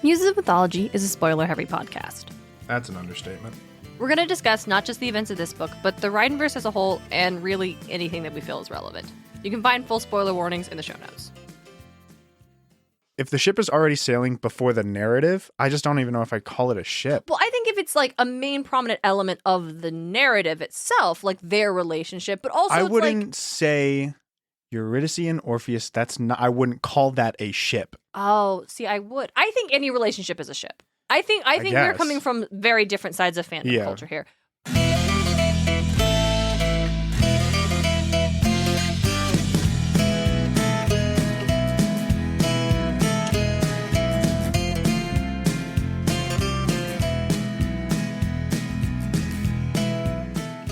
Muses of Mythology is a spoiler-heavy podcast. That's an understatement. We're going to discuss not just the events of this book, but the Riordan as a whole, and really anything that we feel is relevant. You can find full spoiler warnings in the show notes. If the ship is already sailing before the narrative, I just don't even know if I'd call it a ship. Well, I think if it's like a main prominent element of the narrative itself, like their relationship, but also I wouldn't say Eurydice and Orpheus, I wouldn't call that a ship. Oh, see, I would. I think any relationship is a ship. I think we're coming from very different sides of fandom culture here.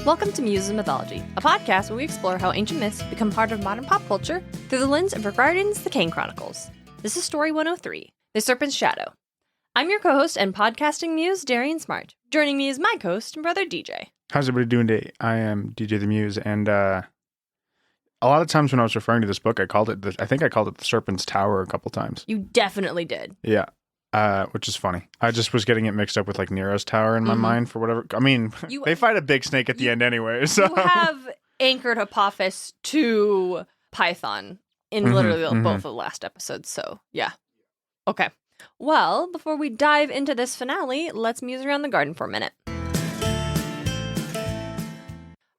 Welcome to Muses of Mythology, a podcast where we explore how ancient myths become part of modern pop culture through the lens of Riordan's The Kane Chronicles. This is Story 103, The Serpent's Shadow. I'm your co-host and podcasting muse, Darien Smartt. Joining me is my co-host and brother, DJ. How's everybody doing today? I am DJ the Muse, and a lot of times when I was referring to this book, I think I called it the Serpent's Tower a couple times. You definitely did. Yeah. Which is funny. I just was getting it mixed up with like Nero's Tower in my mind for whatever. I mean, they fight a big snake at the end anyway. So you have anchored Apophis to Python in literally both of the last episodes. So yeah. Okay. Well, before we dive into this finale, let's muse around the garden for a minute.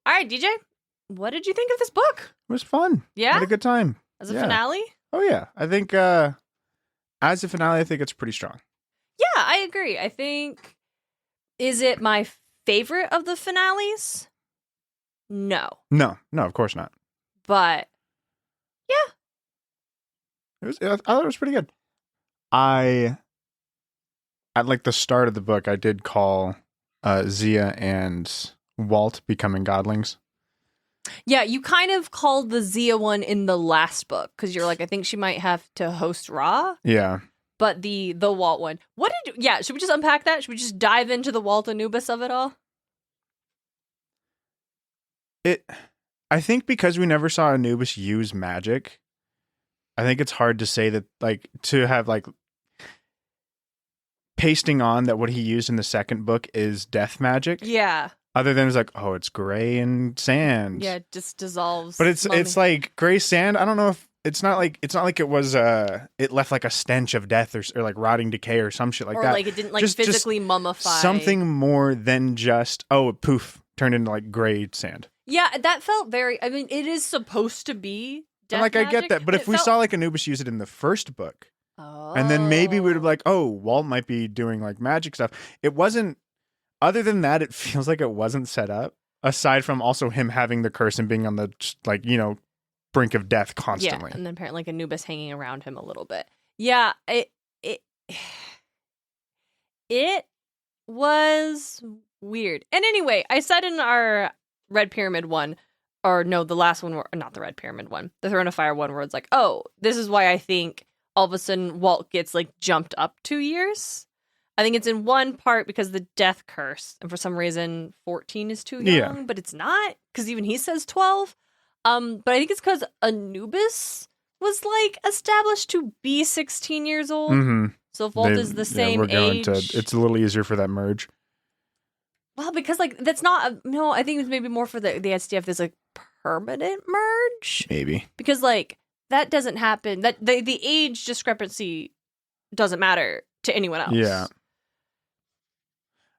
All right, DJ, what did you think of this book? It was fun. Yeah? Had a good time. As a finale? Oh yeah. I think as a finale, I think it's pretty strong. Yeah, I agree. I think, is it my favorite of the finales? No. No, of course not. But, yeah. I thought it was pretty good. At like the start of the book, I did call Zia and Walt becoming godlings. Yeah, you kind of called the Zia one in the last book because you're like, I think she might have to host Ra. Yeah. But the Walt one, should we just unpack that? Should we just dive into the Walt Anubis of it all? I think because we never saw Anubis use magic, I think it's hard to say that, like, to have like pasting on that what he used in the second book is death magic. Yeah. Other than it's like, oh, it's gray and sand. Yeah, it just dissolves. But it's like gray sand. I don't know if it's not like it was it left like a stench of death or like rotting decay or some shit like that. Or like it didn't like physically mummify. Something more than just poof, turned into like gray sand. Yeah, that felt very. I mean, it is supposed to be death magic, I get that, but if we saw like Anubis use it in the first book, and then maybe we'd be like, oh, Walt might be doing like magic stuff. It wasn't. Other than that, it feels like it wasn't set up. Aside from also him having the curse and being on the brink of death constantly. Yeah, and then apparently like Anubis hanging around him a little bit. Yeah, it was weird. And anyway, I said in our Red Pyramid one, or no, the last one, not the Red Pyramid one, the Throne of Fire one, where it's like, oh, this is why I think all of a sudden Walt gets like jumped up 2 years. I think it's in one part because of the death curse, and for some reason 14 is too young, but it's not, because even he says 12. But I think it's because Anubis was like established to be 16 years old. Mm-hmm. So if Walt is the same age, it's a little easier for that merge. Well, because like that's not no. I think it's maybe more for the SDF. There's like permanent merge, maybe, because like that doesn't happen. That the age discrepancy doesn't matter to anyone else. Yeah.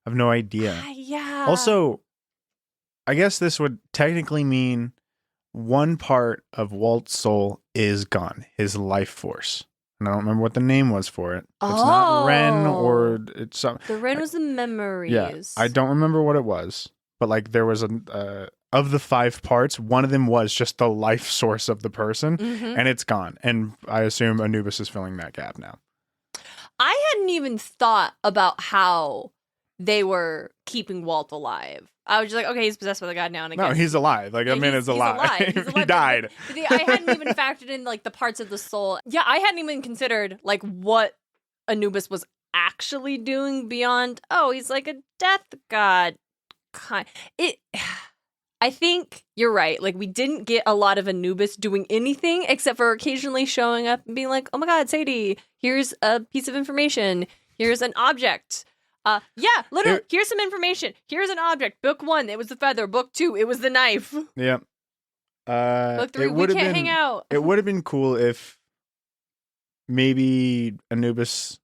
I have no idea. Yeah. Also, I guess this would technically mean one part of Walt's soul is gone, his life force. And I don't remember what the name was for it. It's not Ren or it's something. The Ren was the memories. Yeah, I don't remember what it was. But like there was of the 5 parts, one of them was just the life source of the person, and it's gone. And I assume Anubis is filling that gap now. I hadn't even thought about how they were keeping Walt alive. I was just like, okay, he's possessed by the god now. And no, he's alive. Like, man is alive. He's alive. He died. I hadn't even factored in like the parts of the soul. Yeah, I hadn't even considered like what Anubis was actually doing beyond, oh, he's like a death god. I think you're right. Like, we didn't get a lot of Anubis doing anything except for occasionally showing up and being like, oh my God, Sadie, here's a piece of information. Here's an object. Literally, here's some information. Here's an object. Book 1, it was the feather. Book 2, it was the knife. Yep. Book 3, we can't hang out. It would have been cool if maybe Anubis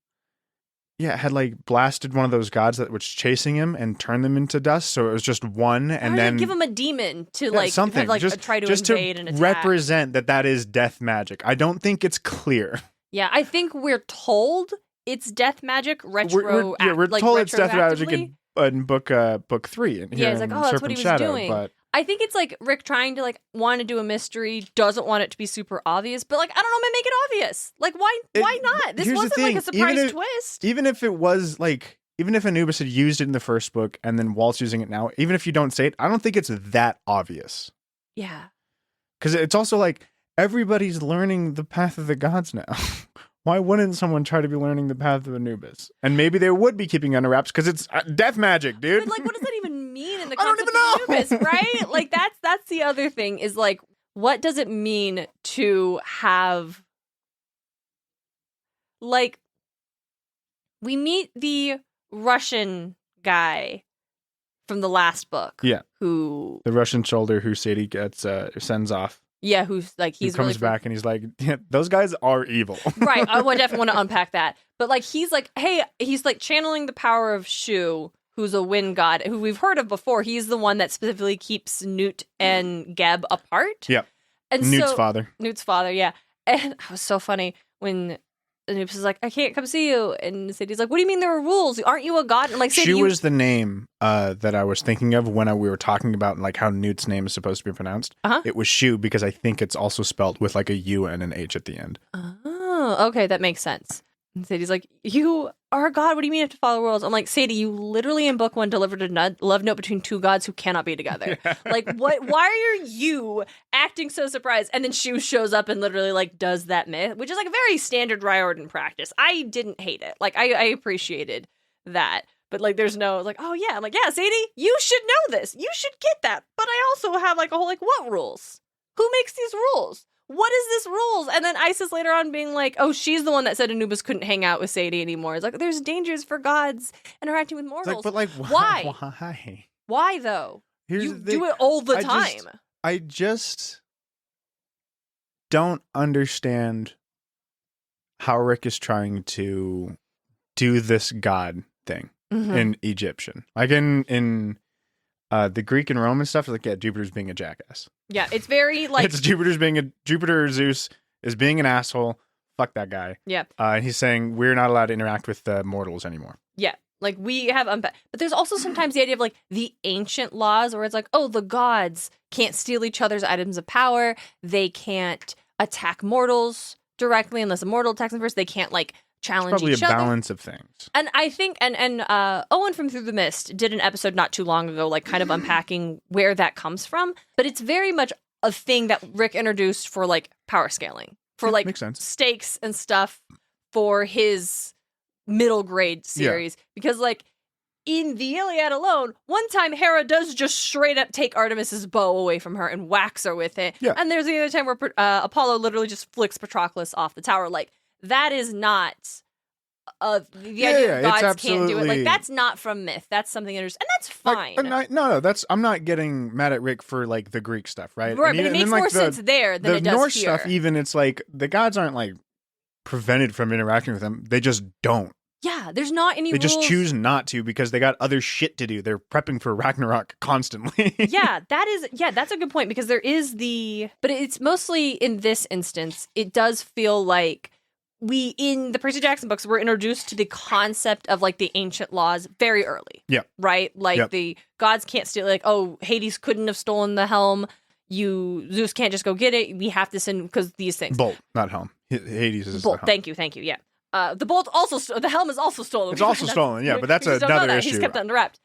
had like blasted one of those gods that was chasing him and turned them into dust, so it was just one, and then give him a demon to like something have, like just try to just invade to and attack. represent that is death magic. I don't think it's clear. Yeah, I think we're told it's death magic We're told it's death magic in book 3. It's like, oh, that's what he was doing. But I think it's like Rick trying to like want to do a mystery, doesn't want it to be super obvious, but like, I don't know, make it obvious. Like, why not? This wasn't like a surprise twist. Even if it was like, even if Anubis had used it in the first book and then Walt's using it now, even if you don't say it, I don't think it's that obvious. Yeah. Because it's also like, everybody's learning the path of the gods now. Why wouldn't someone try to be learning the path of Anubis? And maybe they would be keeping under wraps because it's death magic, dude. But like, what does that even mean in the concept of Anubis, right? Like, that's the other thing is like, what does it mean to have, like, we meet the Russian guy from the last book. Yeah. Who the Russian soldier who Sadie gets sends off. Yeah, who's like, he comes back and he's like, yeah, those guys are evil. Right. I would definitely want to unpack that. But like, he's like, hey, he's like channeling the power of Shu, who's a wind god, who we've heard of before. He's the one that specifically keeps Newt and Geb apart. Yeah. And Newt's father. Newt's father, yeah. And it was so funny when Anubis is like, I can't come see you. And Sadie's like, what do you mean there are rules? Aren't you a god? And like, Sadie, Shu was the name that I was thinking of when we were talking about like how Newt's name is supposed to be pronounced. Uh-huh. It was Shu because I think it's also spelled with like a U and an H at the end. Oh, okay, that makes sense. And Sadie's like, you are a god. What do you mean you have to follow rules? I'm like, Sadie, you literally in book 1 delivered a love note between two gods who cannot be together. Yeah. Like, what? Why are you acting so surprised? And then Shu shows up and literally like does that myth, which is like a very standard Riordan practice. I didn't hate it. Like, I appreciated that. But like, there's no like, oh yeah. I'm like, yeah, Sadie, you should know this. You should get that. But I also have like a whole like, what rules? Who makes these rules? What is this rules? And then Isis later on being like, oh, she's the one that said Anubis couldn't hang out with Sadie anymore. It's like, there's dangers for gods interacting with mortals. Like, but like, why? Why? Why though? You do it all the time. I just don't understand how Rick is trying to do this god thing in Egyptian. Like in the Greek and Roman stuff, like, yeah, Jupiter's being a jackass. Yeah, it's very like it's Jupiter or Zeus is being an asshole. Fuck that guy. Yeah. And he's saying we're not allowed to interact with mortals anymore. Yeah. Like we have but there's also sometimes the idea of like the ancient laws where it's like, oh, the gods can't steal each other's items of power. They can't attack mortals directly unless a mortal attacks them first. They can't like challenge each other. Probably a balance of things. And I think and Owen from Through the Mist did an episode not too long ago, like kind of unpacking where that comes from. But it's very much a thing that Rick introduced for like power scaling, for like makes sense. Stakes and stuff for his middle grade series. Because like in the Iliad alone, one time Hera does just straight up take Artemis's bow away from her and whacks her with it. Yeah. And there's the other time where Apollo literally just flicks Patroclus off the tower. Like, that is not the idea that gods can't do it. Like, that's not from myth. That's something and that's fine. Like, no, I'm not getting mad at Rick for like the Greek stuff, right? Right, but it makes more sense there than it does here. The Norse here. stuff, even it's like the gods aren't like prevented from interacting with them. They just don't. Yeah, there's not any rules. They just choose not to because they got other shit to do. They're prepping for Ragnarok constantly. That's a good point because there is but it's mostly in this instance, it does feel like we, in the Percy Jackson books, we're introduced to the concept of like the ancient laws very early. Yeah. Right? Like the gods can't steal, like, oh, Hades couldn't have stolen the helm. Zeus can't just go get it. We have to send, because these things. Bolt, not helm. Hades is Bolt. The helm. Thank you. Yeah. The bolt also, the helm is also stolen. It's also stolen, yeah, but that's another issue. He's kept it unwrapped.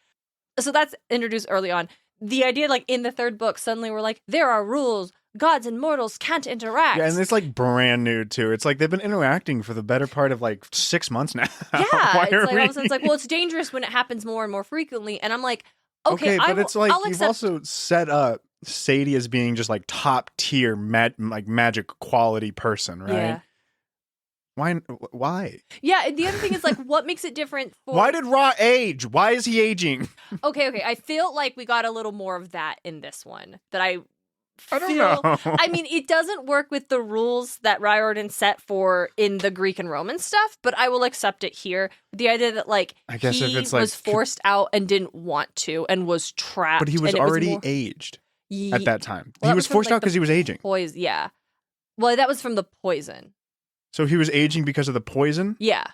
So that's introduced early on. The idea, like, in the third book, suddenly we're like, there are rules. Gods and mortals can't interact. Yeah, and it's like brand new too. It's like they've been interacting for the better part of like 6 months now. Yeah, it's like all of a sudden it's like, well, it's dangerous when it happens more and more frequently. And I'm like, okay, but it's like you've also set up Sadie as being just like top tier like magic quality person, right? Yeah. Why? Yeah, and the other thing is like what makes it different for Why did Ra age? Why is he aging? Okay. I feel like we got a little more of that in this one. That I don't know. I mean, it doesn't work with the rules that Riordan set for in the Greek and Roman stuff, but I will accept it here. The idea that like I guess he if it's like was forced out and didn't want to and was trapped. But he was and already aged at that time. Well, he was forced out because he was aging. Poison, yeah. Well, that was from the poison. So he was aging because of the poison? Yeah.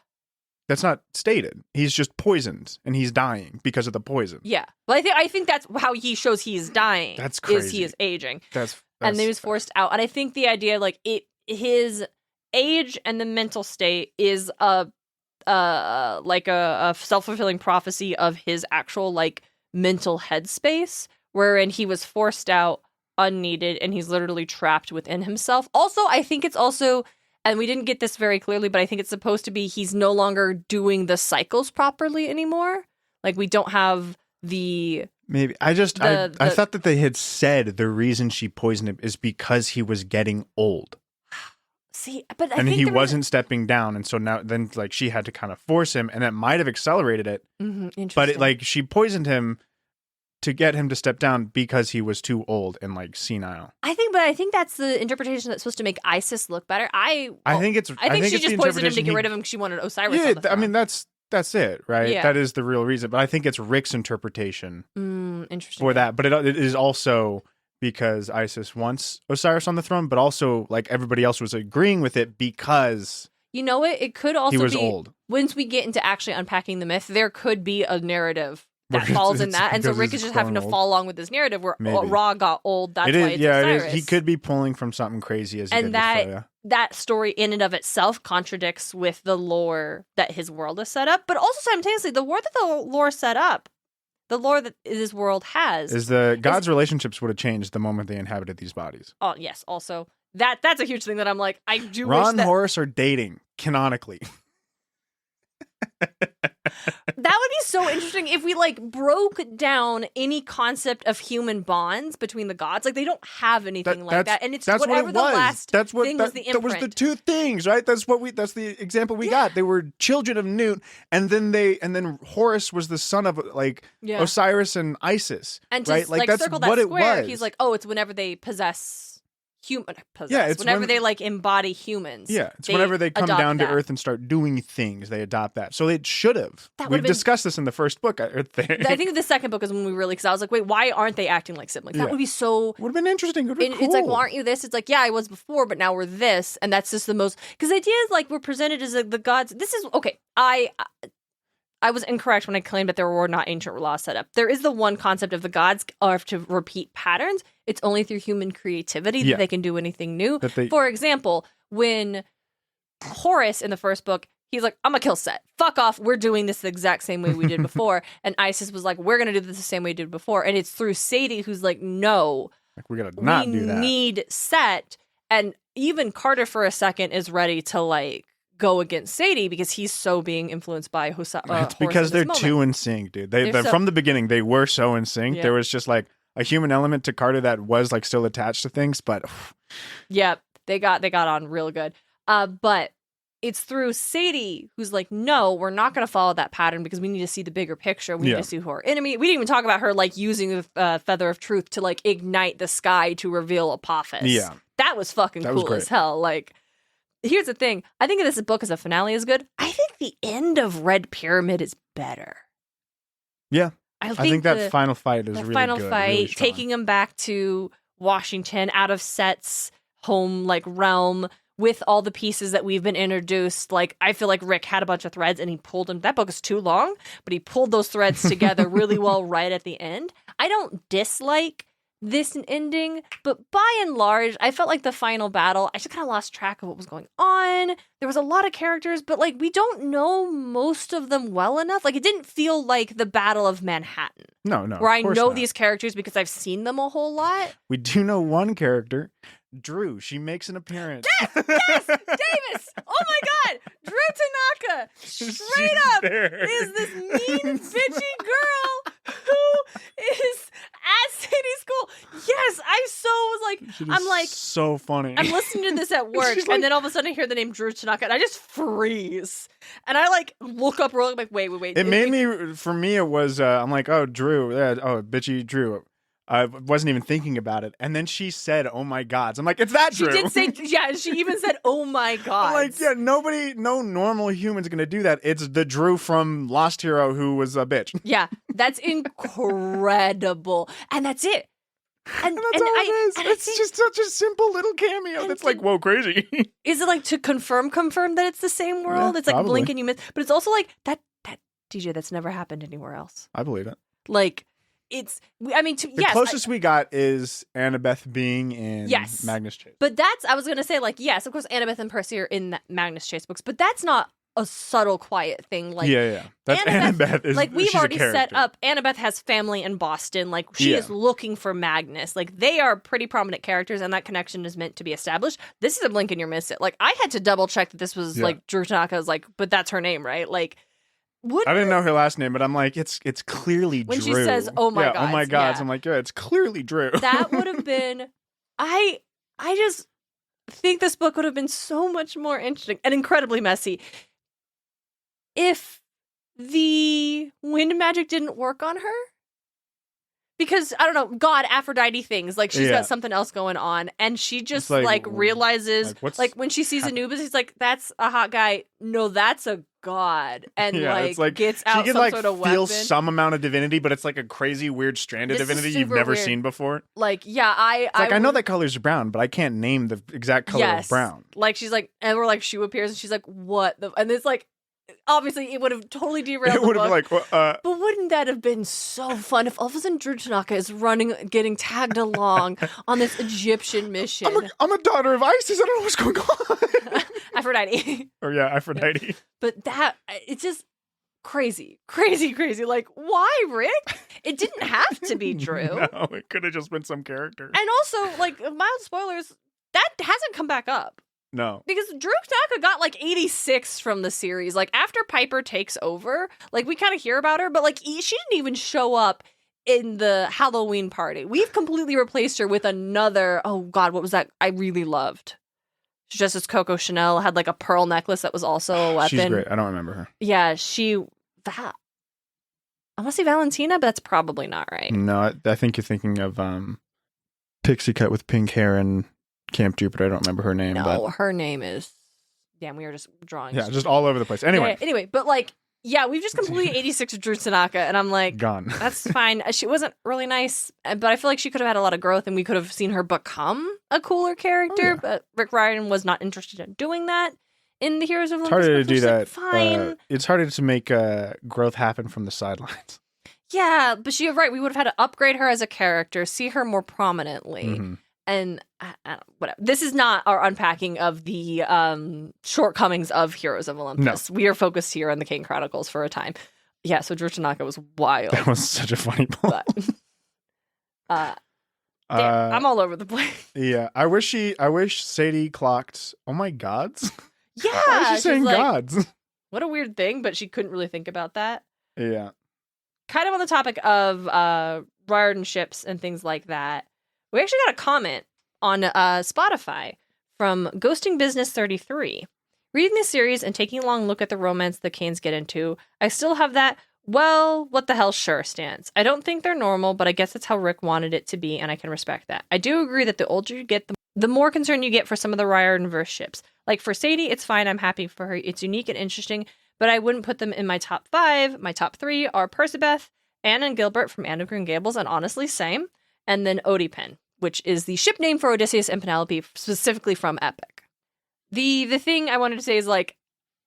That's not stated. He's just poisoned and he's dying because of the poison. Yeah. Well, I think that's how he shows he is dying. That's crazy. Is he is aging. That's and then he was forced out. And I think the idea like his age and the mental state is a self-fulfilling prophecy of his actual like mental headspace, wherein he was forced out unneeded and he's literally trapped within himself. Also, I think it's also, and we didn't get this very clearly, but I think it's supposed to be he's no longer doing the cycles properly anymore. Like we don't have the... Maybe. I thought that they had said the reason she poisoned him is because he was getting old. See, but I and think he wasn't stepping down, and so now then like she had to kind of force him, and that might have accelerated it. Interesting. But she poisoned him to get him to step down because he was too old and like senile. I think that's the interpretation that's supposed to make Isis look better. I think she just poisoned him to get rid of him because she wanted Osiris. Yeah, on the throne. I mean that's it, right? Yeah. That is the real reason. But I think it's Rick's interpretation interesting for that. But it is also because Isis wants Osiris on the throne, but also like everybody else was agreeing with it because you know what? It could also he was be old. Once we get into actually unpacking the myth, there could be a narrative that falls in that, and so Rick is just having to follow along with this narrative where Ra got old. That's why it's Osiris. It is. He could be pulling from something crazy as he and did with Freya. That story in and of itself contradicts with the lore that his world is set up, but also simultaneously the lore that the lore set up, the lore that this world has, is the gods' relationships would have changed the moment they inhabited these bodies. Oh yes, also that's a huge thing that I'm like I do. Ron wish and Horus are dating canonically. That would be so interesting if we like broke down any concept of human bonds between the gods. Like they don't have anything like that, and it's whatever the last thing was the imprint. That was the two things, right? That's the example we got. They were children of Nut, and then Horus was the son of like Osiris and Isis, and right? Like that's circle what that it square. was. He's like, oh, it's whenever they possess. It's whenever they like embody humans. Yeah, it's whenever they come down to Earth and start doing things, they adopt that. So it should have. We've discussed this in the first book. I think the second book is when we really, because I was like, wait, why aren't they acting like siblings? That would be so. Would have been interesting. Cool. It's like, well, aren't you this? It's like, yeah, I was before, but now we're this, and that's just the most. Because the idea is like we're presented as like, the gods. This is okay. I was incorrect when I claimed that there were not ancient laws set up. There is the one concept of the gods are to repeat patterns. It's only through human creativity that they can do anything new. For example, when Horus in the first book, he's like, I'm going to kill Set. Fuck off. We're doing this the exact same way we did before. And Isis was like, we're going to do this the same way we did before. And it's through Sadie who's like, no. Like, we got to not do that. We need Set. And even Carter for a second is ready to like, go against Sadie because he's so being influenced by it's because they're too in sync, dude. From the beginning they were so in sync. Yeah. There was just like a human element to Carter that was like still attached to things, but yeah, they got on real good. But it's through Sadie who's like, no, we're not going to follow that pattern because we need to see the bigger picture. We need to see who our enemy. We didn't even talk about her like using the feather of truth to like ignite the sky to reveal Apophis. Yeah, that was fucking cool as hell. Like. Here's the thing. I think this book as a finale is good. I think the end of Red Pyramid is better. Yeah. I think that final fight is really good. The final fight, really taking him back to Washington, out of Set's home, like, realm, with all the pieces that we've been introduced. Like, I feel like Rick had a bunch of threads and he pulled them. That book is too long, but he pulled those threads together really well right at the end. I don't dislike this ending, but by and large, I felt like the final battle, I just kind of lost track of what was going on. There was a lot of characters, but like we don't know most of them well enough. Like it didn't feel like the Battle of Manhattan. No. Where I know these characters because I've seen them a whole lot. We do know one character, Drew. She makes an appearance. Yes! Davis! Oh my god! Drew Tanaka! Straight up is this mean, bitchy girl who is at Sadie's school. Yes, I'm like, so funny. I'm listening to this at work, and then all of a sudden I hear the name Drew Tanaka, and I just freeze. And I like look up, real like, wait. It made me, for me, it was, I'm like, oh, Drew, yeah, oh, bitchy Drew. I wasn't even thinking about it. And then she said, oh my gods. I'm like, it's that Drew. She did say, yeah, she even said, oh my gods. I'm like, yeah, no normal human's going to do that. It's the Drew from Lost Hero who was a bitch. Yeah, that's incredible. And that's it. And that's all it is. It's just such a simple little cameo that's like, whoa, crazy. Is it like to confirm that it's the same world? Yeah, it's like probably. blink and you miss. But it's also like, that DJ, that's never happened anywhere else. I believe it. Like, it's, I mean, the closest we got is Annabeth being in Magnus Chase. But I was going to say, like, yes, of course, Annabeth and Percy are in the Magnus Chase books, but that's not a subtle, quiet thing. Like, yeah. That's Annabeth. Like, we've already set up, Annabeth has family in Boston. Like, she is looking for Magnus. Like, they are pretty prominent characters, and that connection is meant to be established. This is a blink and you miss it. Like, I had to double check that this was, like, Drew Tanaka's, like, but that's her name, right? Like, I didn't know her last name, but I'm like, it's clearly when Drew. When she says, oh my gods. Oh my gods. I'm like, yeah, it's clearly Drew. That would have been, I just think this book would have been so much more interesting and incredibly messy if the wind magic didn't work on her. Because, I don't know, God, Aphrodite things. Like, she's got something else going on. And she just, like realizes, like, when she sees Anubis, he's like, that's a hot guy. No, that's a god. And, like, gets out she can, some sort of weapon. Feel some amount of divinity, but it's, like, a crazy, weird strand of divinity you've never seen before. Like, yeah, I know that color's brown, but I can't name the exact color of brown. Like, she's like, and we're like, she appears, and she's like, what the... And it's like... Obviously, it would have totally derailed the book. It would have been like, but wouldn't that have been so fun if all of a sudden Drew Tanaka is getting tagged along on this Egyptian mission? I'm a daughter of Isis. I don't know what's going on. Aphrodite. Aphrodite. But it's just crazy. Like, why, Rick? It didn't have to be Drew. No, it could have just been some character. And also, like, mild spoilers, that hasn't come back up. No. Because Drew Tanaka got like 86 from the series. Like, after Piper takes over, like, we kind of hear about her, but like, she didn't even show up in the Halloween party. We've completely replaced her with another, oh God, what was that I really loved? Just as Coco Chanel had like a pearl necklace that was also a weapon. She's great. I don't remember her. Yeah, I want to say Valentina, but that's probably not right. No, I think you're thinking of Pixie Cut with pink hair and Camp Jupiter. I don't remember her name. No, her name is... Damn, we are just drawing. Yeah, just all over the place. Anyway, but like, yeah, we've just completely 86 Drew Tanaka, and I'm like, gone. That's fine. She wasn't really nice, but I feel like she could have had a lot of growth, and we could have seen her become a cooler character. But Rick Riordan was not interested in doing that in the Heroes of Olympus. It's harder to do that. Fine. It's harder to make growth happen from the sidelines. Yeah, but you're right. We would have had to upgrade her as a character, see her more prominently. Mm-hmm. And whatever. This is not our unpacking of the shortcomings of Heroes of Olympus. No. We are focused here on the Kane Chronicles for a time. Yeah, so Drew Tanaka was wild. That was such a funny book. I'm all over the place. Yeah, I wish Sadie clocked. Oh my gods! Yeah, why is she saying like, gods? What a weird thing, but she couldn't really think about that. Yeah. Kind of on the topic of Riordan ships and things like that. We actually got a comment on Spotify from Ghosting Business 33. Reading this series and taking a long look at the romance the Kanes get into, I still have that, well, what the hell sure stance. I don't think they're normal, but I guess that's how Rick wanted it to be, and I can respect that. I do agree that the older you get, the more concerned you get for some of the Riordan-verse ships. Like for Sadie, it's fine, I'm happy for her, it's unique and interesting, but I wouldn't put them in my top 5. My top 3 are Percabeth, Anne and Gilbert from Anne of Green Gables, and honestly, same. And then Oedipen, which is the ship name for Odysseus and Penelope, specifically from Epic. The thing I wanted to say is, like,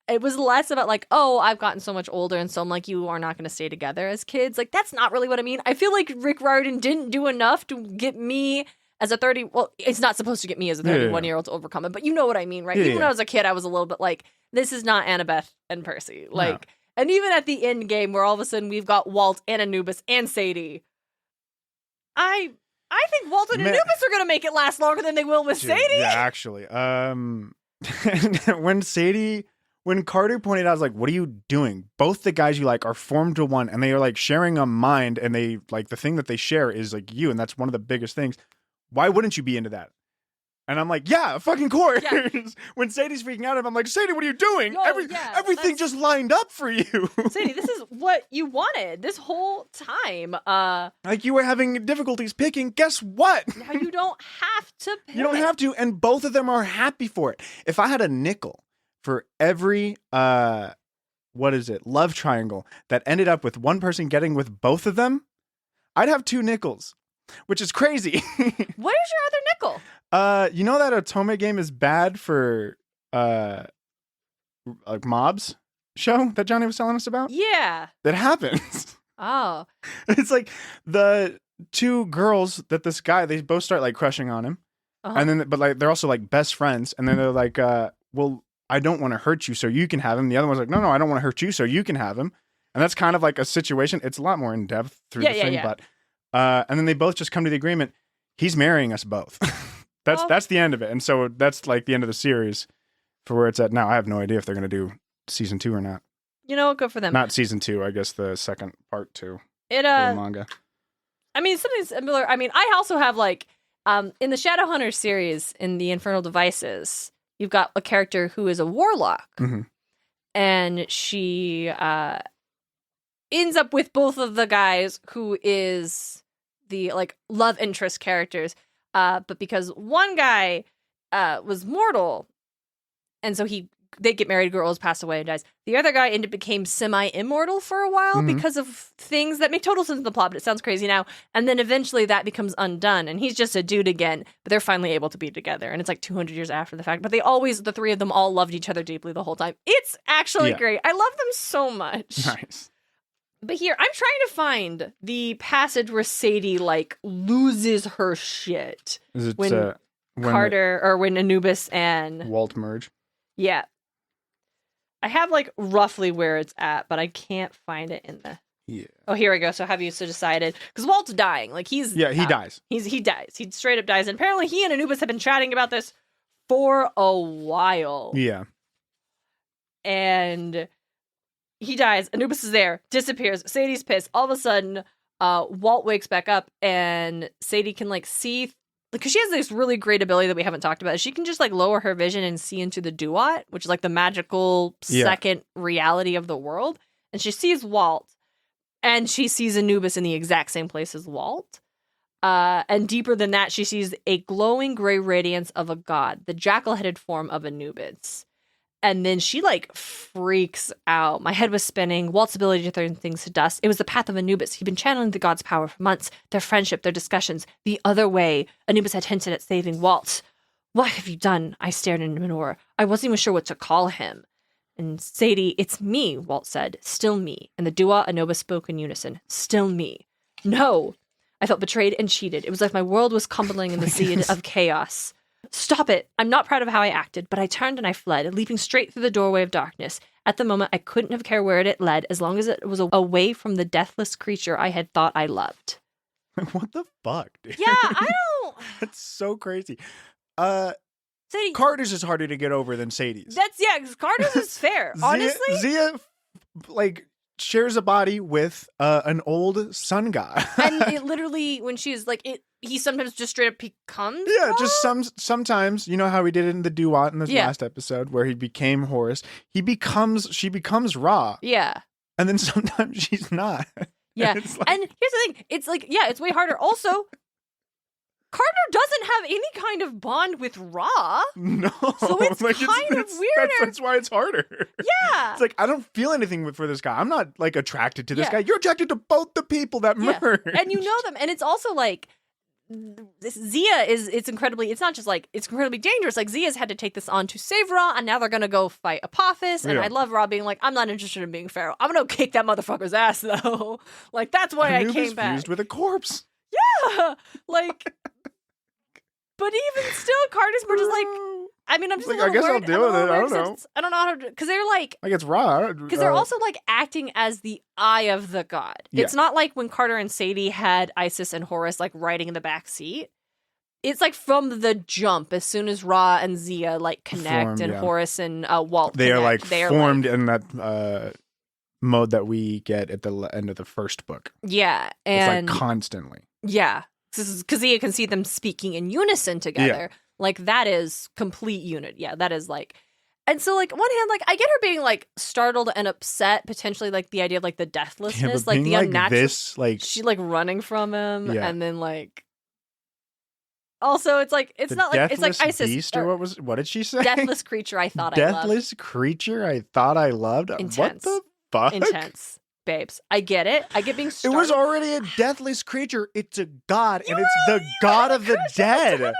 it was less about, like, oh, I've gotten so much older, and so I'm like, you are not going to stay together as kids. Like, that's not really what I mean. I feel like Rick Riordan didn't do enough to get me as a 30... Well, it's not supposed to get me as a 31-year-old to overcome it, but you know what I mean, right? Even when I was a kid, I was a little bit like, this is not Annabeth and Percy. Like, no. And even at the end game, where all of a sudden we've got Walt and Anubis and Sadie, I think Walt and Anubis are going to make it last longer than they will with Sadie. Yeah, actually. When Carter pointed out, I was like, what are you doing? Both the guys you like are formed to one, and they are like sharing a mind, and they like the thing that they share is like you, and that's one of the biggest things. Why wouldn't you be into that? And I'm like, yeah, fucking course. Yeah. When Sadie's freaking out, I'm like, Sadie, what are you doing? No, Everything just lined up for you. Sadie, this is what you wanted this whole time. Like you were having difficulties picking. Guess what? Now you don't have to pick. You don't have to, and both of them are happy for it. If I had a nickel for every love triangle that ended up with one person getting with both of them, I'd have 2 nickels, which is crazy. What is your other nickel? You know that Otome game is bad for like mobs show that Johnny was telling us about? Yeah. That happens. Oh. It's like the 2 girls that this guy, they both start like crushing on him. And then, but like, they're also like best friends. And then they're like, well, I don't want to hurt you, so you can have him. The other one's like, no, I don't want to hurt you, so you can have him. And that's kind of like a situation. It's a lot more in depth through the thing, but, and then they both just come to the agreement. He's marrying us both. That's the end of it. And so that's like the end of the series for where it's at now. I have no idea if they're going to do season 2 or not. You know, good for them. Not season 2, I guess the second part 2. The manga. I mean, something similar. I mean, I also have like, in the Shadowhunter series, in the Infernal Devices, you've got a character who is a warlock. Mm-hmm. And she ends up with both of the guys who is the like love interest characters. But because one guy was mortal, and so they get married, girls pass away and dies. The other guy became semi-immortal for a while because of things that make total sense in the plot, but it sounds crazy now. And then eventually that becomes undone, and he's just a dude again, but they're finally able to be together. And it's like 200 years after the fact. But the 3 of them all loved each other deeply the whole time. It's actually great. I love them so much. Nice. But here, I'm trying to find the passage where Sadie, like, loses her shit. Is it when Carter, or when Anubis and Walt merge? Yeah. I have, like, roughly where it's at, but I can't find it in the... Yeah. Oh, here we go. So have you decided? Because Walt's dying. Like, he's... Yeah, he dies. He dies. He straight up dies. And apparently he and Anubis have been chatting about this for a while. Yeah. And... he dies. Anubis is there. Disappears. Sadie's pissed. All of a sudden, Walt wakes back up, and Sadie can like see, because she has this really great ability that we haven't talked about. She can just like lower her vision and see into the duat, which is like the magical second reality of the world. And she sees Walt, and she sees Anubis in the exact same place as Walt. And deeper than that, she sees a glowing gray radiance of a god, the jackal-headed form of Anubis. And then she, like, freaks out. My head was spinning. Walt's ability to turn things to dust. It was the path of Anubis. He'd been channeling the god's power for months. Their friendship, their discussions. The other way. Anubis had hinted at saving Walt. What have you done? I stared into Minor. I wasn't even sure what to call him. And Sadie, it's me, Walt said. Still me. And the Dua Anubis spoke in unison. Still me. No. I felt betrayed and cheated. It was like my world was crumbling in the sea of chaos. Stop it. I'm not proud of how I acted, but I turned and I fled, leaping straight through the doorway of darkness. At the moment, I couldn't have cared where it led, as long as it was away from the deathless creature I had thought I loved. What the fuck, dude? Yeah, I don't... That's so crazy. Sadie... Carter's is harder to get over than Sadie's. Because Carter's is fair. Honestly? Zia, like, shares a body with an old sun god. And it literally, when she's like, he sometimes just straight up becomes Ra? Just sometimes, you know how he did it in the Duat in this last episode where he became Horus. She becomes Ra. Yeah. And then sometimes she's not. Yeah. And, and here's the thing. It's like, it's way harder. Also, Carter doesn't have any kind of bond with Ra. No. So it's like, kind of weirder. That's why it's harder. Yeah. It's like, I don't feel anything for this guy. I'm not, like, attracted to this guy. You're attracted to both the people that merged. And you know them. And it's also, like, Zia it's incredibly dangerous. Like, Zia's had to take this on to save Ra, and now they're gonna go fight Apophis. And I love Ra being like, I'm not interested in being Pharaoh. I'm gonna kick that motherfucker's ass, though. Like, that's why I came back. Fused with a corpse. Yeah, like, but even still, Carter's more just like, I mean, I'm just like, a little I guess worried. I'll deal with it. I don't know. I don't know how to, because they're like it's Ra. Because they're also like acting as the eye of the god. Yeah. It's not like when Carter and Sadie had Isis and Horus like riding in the back seat. It's like from the jump, as soon as Ra and Zia like connect, and Horus and Walt they connect, are like formed in that mode that we get at the end of the first book. Yeah, and it's like constantly. Yeah, because you can see them speaking in unison together. Like, that is complete unit. Yeah, that is like, and so like on one hand, like I get her being like startled and upset, potentially like the idea of like the deathlessness, like the unnatural, this, like she like running from him, and then like also it's like it's not like it's like Isis beast, or what did she say? Deathless creature I thought I loved. Deathless creature I thought I loved. Intense. What the fuck? Intense. Babes, I get it. I get being startled. It was already a deathless creature. It's a god, and it's the god of the dead.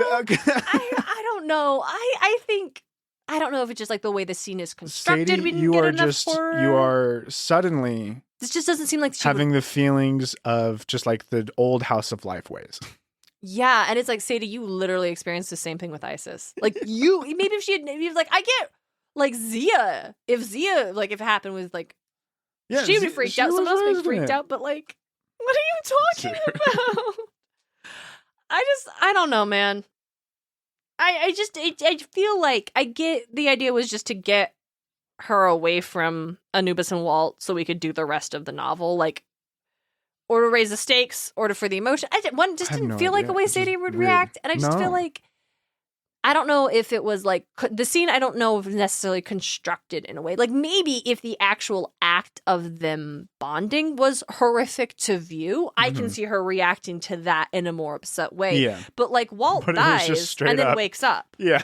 I don't know. I think I don't know if it's just like the way the scene is constructed. Sadie, we didn't get enough horror. You are suddenly this just doesn't seem like having the feelings of just like the old House of Life ways. Yeah, and it's like, Sadie, you literally experienced the same thing with Isis. Like you, maybe if she had, maybe like I get like Zia. If Zia, like if it happened with like, she'd be freaked out. Someone else would be freaked out. But like, what are you talking about? I don't know, man. I feel like I get the idea was just to get her away from Anubis and Walt so we could do the rest of the novel, like, or to raise the stakes, or to for the emotion. One just didn't feel like a way Sadie would react, and I just feel like I don't know if it was like the scene. I don't know if it's necessarily constructed in a way. Like maybe if the actual act of them bonding was horrific to view, I can see her reacting to that in a more upset way. Yeah. But like Walt dies and then wakes up. Yeah.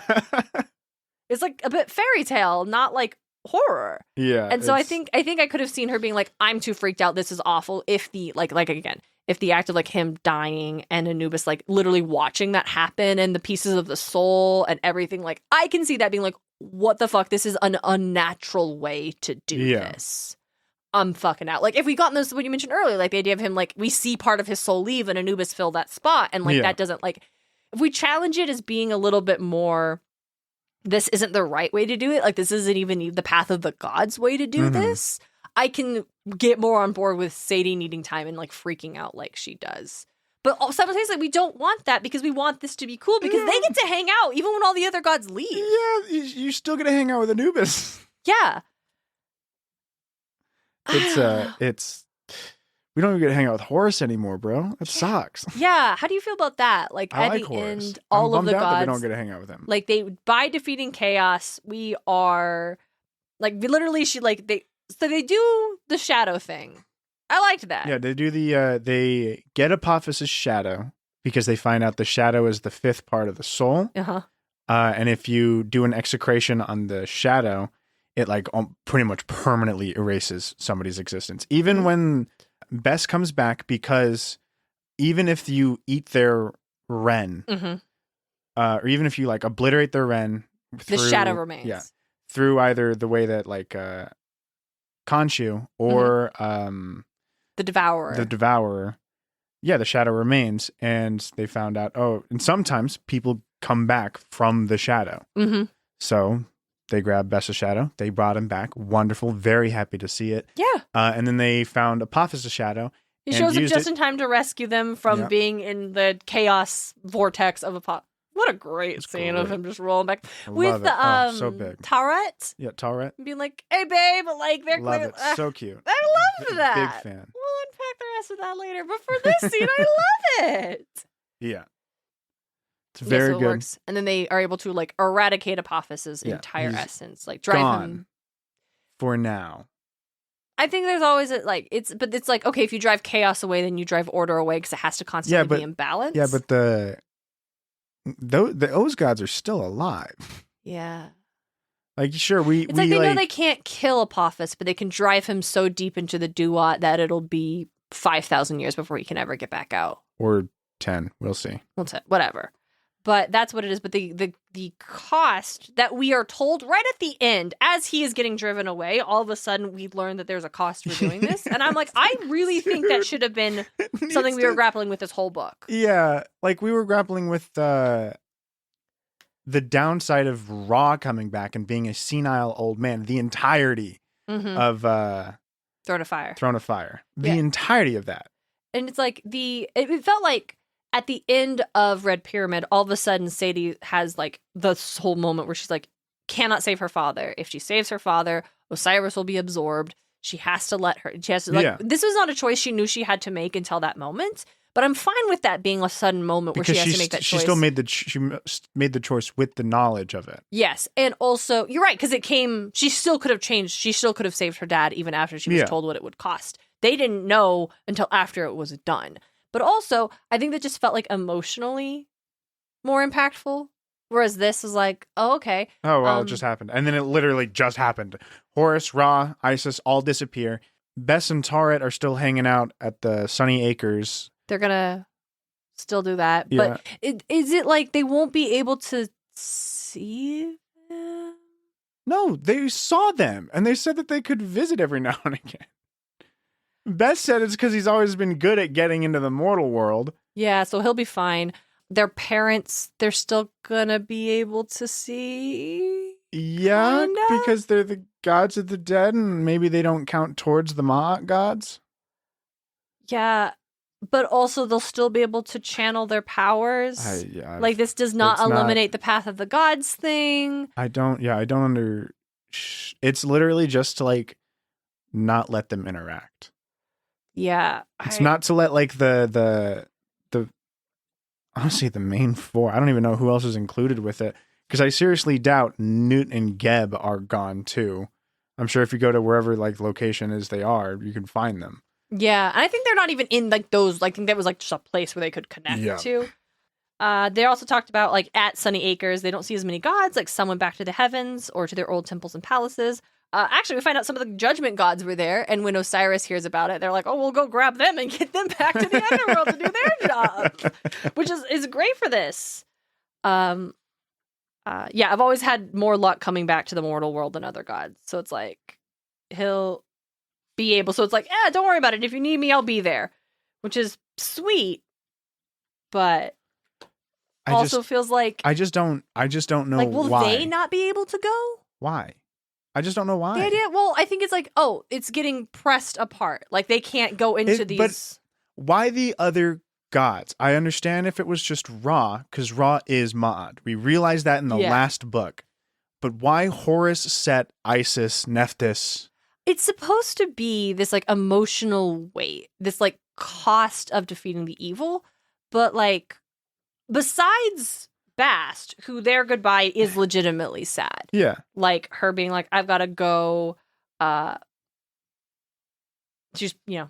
It's like a bit fairy tale, not like horror. Yeah. And so I think I could have seen her being like, I'm too freaked out. This is awful. If the like again. If the act of like him dying and Anubis like literally watching that happen and the pieces of the soul and everything, like I can see that being like, what the fuck? This is an unnatural way to do this. I'm fucking out. Like if we gotten this, what you mentioned earlier, like the idea of him, like we see part of his soul leave and Anubis fill that spot. And like that doesn't like, if we challenge it as being a little bit more, this isn't the right way to do it. Like this isn't even the path of the gods way to do this. I can get more on board with Sadie needing time and like freaking out like she does. But simultaneously, we don't want that because we want this to be cool because they get to hang out even when all the other gods leave. Yeah, you're still gonna hang out with Anubis. Yeah. It's we don't even get to hang out with Horus anymore, bro. That sucks. Yeah. How do you feel about that? Like I at like the Horus. end, all of the gods. We don't get to hang out with him. Like by defeating chaos, we are like literally So they do the shadow thing. I liked that. Yeah, they do they get Apophis' shadow because they find out the shadow is the fifth part of the soul. And if you do an execration on the shadow, it like pretty much permanently erases somebody's existence. Even when Bess comes back, because even if you eat their Ren, or even if you like obliterate their Ren, the shadow remains. Yeah, through either the way that like Khonshu or the Devourer. Yeah, the shadow remains, and they found out. And sometimes people come back from the shadow. So they grabbed Bess's shadow. They brought him back. Wonderful. Very happy to see it. Yeah. And then they found Apophis' shadow. He shows up just in time to rescue them from being in the chaos vortex of Apophis. What a great scene of him just rolling back with the so big. Tauret. Yeah, Tauret. Being like, "Hey, babe," like they're love it. So cute. I love that. Big fan. We'll unpack the rest of that later, but for this scene, I love it. Yeah, it's very good. It works. And then they are able to like eradicate Apophis' entire essence, like drive him for now. I think there's always but it's like, okay, if you drive chaos away, then you drive order away because it has to constantly be in balance. Yeah, but those gods are still alive. Yeah. Like, sure, it's like they know they can't kill Apophis, but they can drive him so deep into the Duat that it'll be 5,000 years before he can ever get back out. Or 10. We'll see. Whatever. But that's what it is. But the cost that we are told right at the end, as he is getting driven away, all of a sudden we learn that there's a cost for doing this. And I'm like, I really think that should have been something we were grappling with this whole book. Yeah. Like we were grappling with the downside of Ra coming back and being a senile old man, the entirety of Throne of Fire. The entirety of that. And it's like it felt like at the end of Red Pyramid, all of a sudden Sadie has like this whole moment where she's like, cannot save her father. If she saves her father, Osiris will be absorbed. She has to let her. She has to this was not a choice she knew she had to make until that moment. But I'm fine with that being a sudden moment where she has to make that choice. She still made the choice with the knowledge of it. Yes, and also you're right, because she still could have changed. She still could have saved her dad even after she was told what it would cost. They didn't know until after it was done. But also, I think that just felt like emotionally more impactful. Whereas this was like, oh, okay. Oh, well, it just happened. And then it literally just happened. Horus, Ra, Isis all disappear. Bess and Tauret are still hanging out at the Sunny Acres. They're going to still do that. Yeah. But is it like they won't be able to see them? No, they saw them. And they said that they could visit every now and again. Bess said it's because he's always been good at getting into the mortal world. Yeah, so he'll be fine. Their parents, they're still gonna be able to see. Yeah, kinda? Because they're the gods of the dead, and maybe they don't count towards the Ma'at gods. Yeah, but also they'll still be able to channel their powers. Like this does not eliminate the path of the gods thing. I don't It's literally just to like not let them interact. Yeah, it's not to let like the honestly the main four. I don't even know who else is included with it because I seriously doubt Newt and Geb are gone too. I'm sure if you go to wherever like location is they are, you can find them. Yeah, and I think they're not even in like those. I think that was like just a place where they could connect to. They also talked about like at Sunny Acres, they don't see as many gods. Like some went back to the heavens or to their old temples and palaces. Actually, we find out some of the judgment gods were there, and when Osiris hears about it, they're like, "Oh, we'll go grab them and get them back to the underworld to do their job," which is great for this. Yeah, I've always had more luck coming back to the mortal world than other gods, so it's like he'll be able. So it's like, don't worry about it. If you need me, I'll be there, which is sweet, but also feels like I just don't know like will why. they not be able to go? Why? I just don't know why. The idea, well, I think it's like, it's getting pressed apart. Like they can't go into these. But why the other gods? I understand if it was just Ra, because Ra is Ma'at. We realized that in the last book. But why Horus, Set, Isis, Nephthys? It's supposed to be this like emotional weight, this like cost of defeating the evil. But like, besides Bast, who their goodbye is legitimately sad. Yeah. Like her being like, I've got to go. She's, But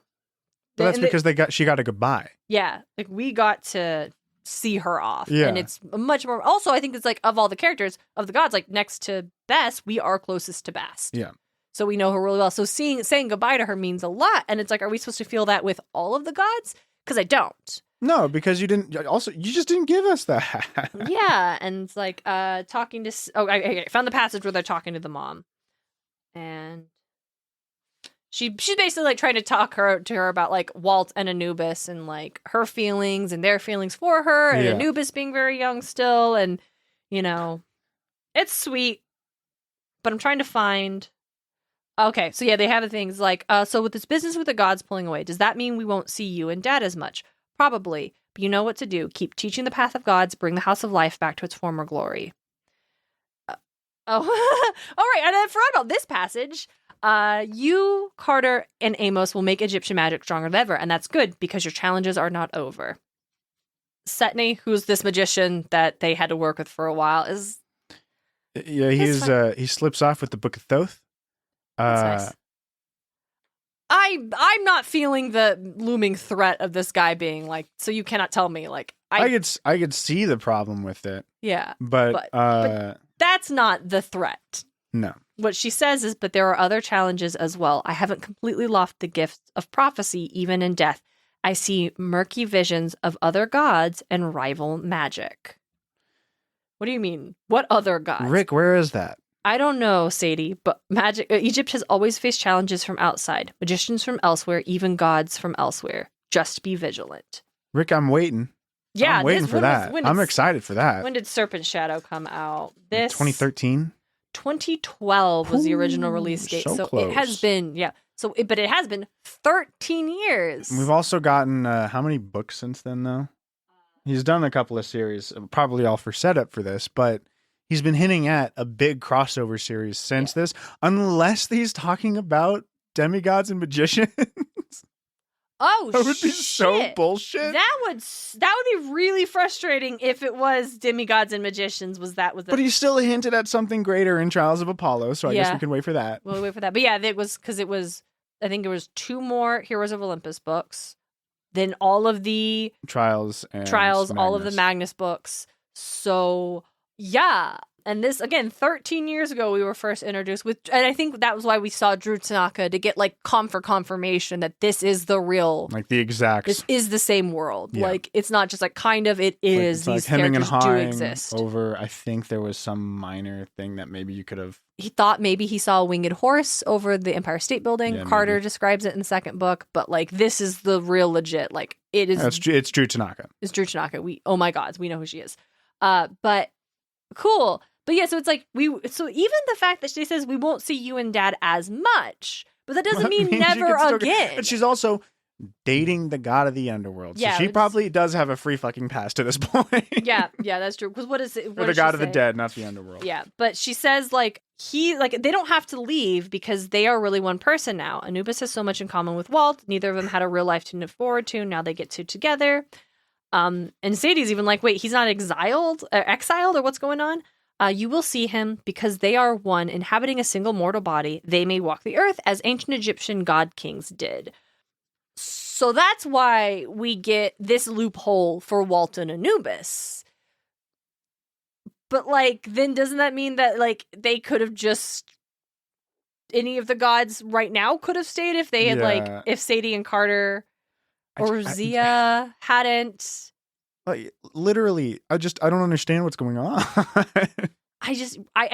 that's because she got a goodbye. Yeah. Like we got to see her off. Yeah. And it's much more. Also, I think it's like of all the characters of the gods, like next to Best, we are closest to Bast. Yeah. So we know her really well. So saying goodbye to her means a lot. And it's like, are we supposed to feel that with all of the gods? Because I don't. No, because you just didn't give us that. Yeah, and it's like talking to. I found the passage where they're talking to the mom, and she's basically like trying to talk to her about like Walt and Anubis and like her feelings and their feelings for her, and Anubis being very young still, and it's sweet, but I'm trying to find. Okay, so yeah, they have the things like so with this business with the gods pulling away, does that mean we won't see you and Dad as much? Probably, but you know what to do. Keep teaching the path of gods, bring the House of Life back to its former glory. All right, and then throughout this passage, you, Carter, and Amos will make Egyptian magic stronger than ever, and that's good, because your challenges are not over. Setney, who's this magician that they had to work with for a while, is... Yeah, he slips off with the Book of Thoth. That's nice. I'm not feeling the looming threat of this guy being like, so you cannot tell me, like... I could see the problem with it. Yeah. But that's not the threat. No. What she says is, but there are other challenges as well. I haven't completely lost the gift of prophecy, even in death. I see murky visions of other gods and rival magic. What do you mean? What other gods? Rick, where is that? I don't know, Sadie, but Egypt has always faced challenges from outside, magicians from elsewhere, even gods from elsewhere. Just be vigilant. Rick, I'm waiting. Yeah, I'm waiting for that. I'm excited for that. When did Serpent Shadow come out? 2013? 2012 was the original release date. So close. It has been, but it has been 13 years. We've also gotten, how many books since then, though? He's done a couple of series, probably all for setup for this, but he's been hinting at a big crossover series since this, unless he's talking about demigods and magicians. Oh, That would be so bullshit. That would be really frustrating if it was demigods and magicians. But he still hinted at something greater in Trials of Apollo, so I guess we can wait for that. We'll wait for that. But yeah, it was because it was. I think it was 2 more Heroes of Olympus books, then all of the Trials, all of the Magnus books. So yeah. And this, again, 13 years ago, we were first introduced with, and I think that was why we saw Drew Tanaka, to get like confirmation that this is the real, like the exact, this is the same world. Yeah. Like, it's not just like kind of, it is. Like, these hemming and characters do hawing exist. over, I think there was some minor thing that maybe you could have. He thought maybe he saw a winged horse over the Empire State Building. Yeah, Carter maybe describes it in the second book, but like, this is the real legit, like, it is. It's Drew Tanaka. It's Drew Tanaka. Oh my God, we know who she is. But cool. But yeah, so it's like so even the fact that she says we won't see you and Dad as much, but that doesn't mean never again. But she's also dating the god of the underworld, so she probably does have a free fucking pass to this point. yeah, that's true. Because what is it? Or the god of the dead, not the underworld. Yeah, but she says like they don't have to leave because they are really one person now. Anubis has so much in common with Walt. Neither of them had a real life to look forward to. Now they get to together. And Sadie's even like, wait, he's not exiled, or what's going on? You will see him because they are one, inhabiting a single mortal body. They may walk the earth as ancient Egyptian god kings did. So that's why we get this loophole for Walt and Anubis. But like, then doesn't that mean that like they could have just, any of the gods right now could have stayed if they had like, if Sadie and Carter or Zia hadn't. Like, literally, I don't understand what's going on. I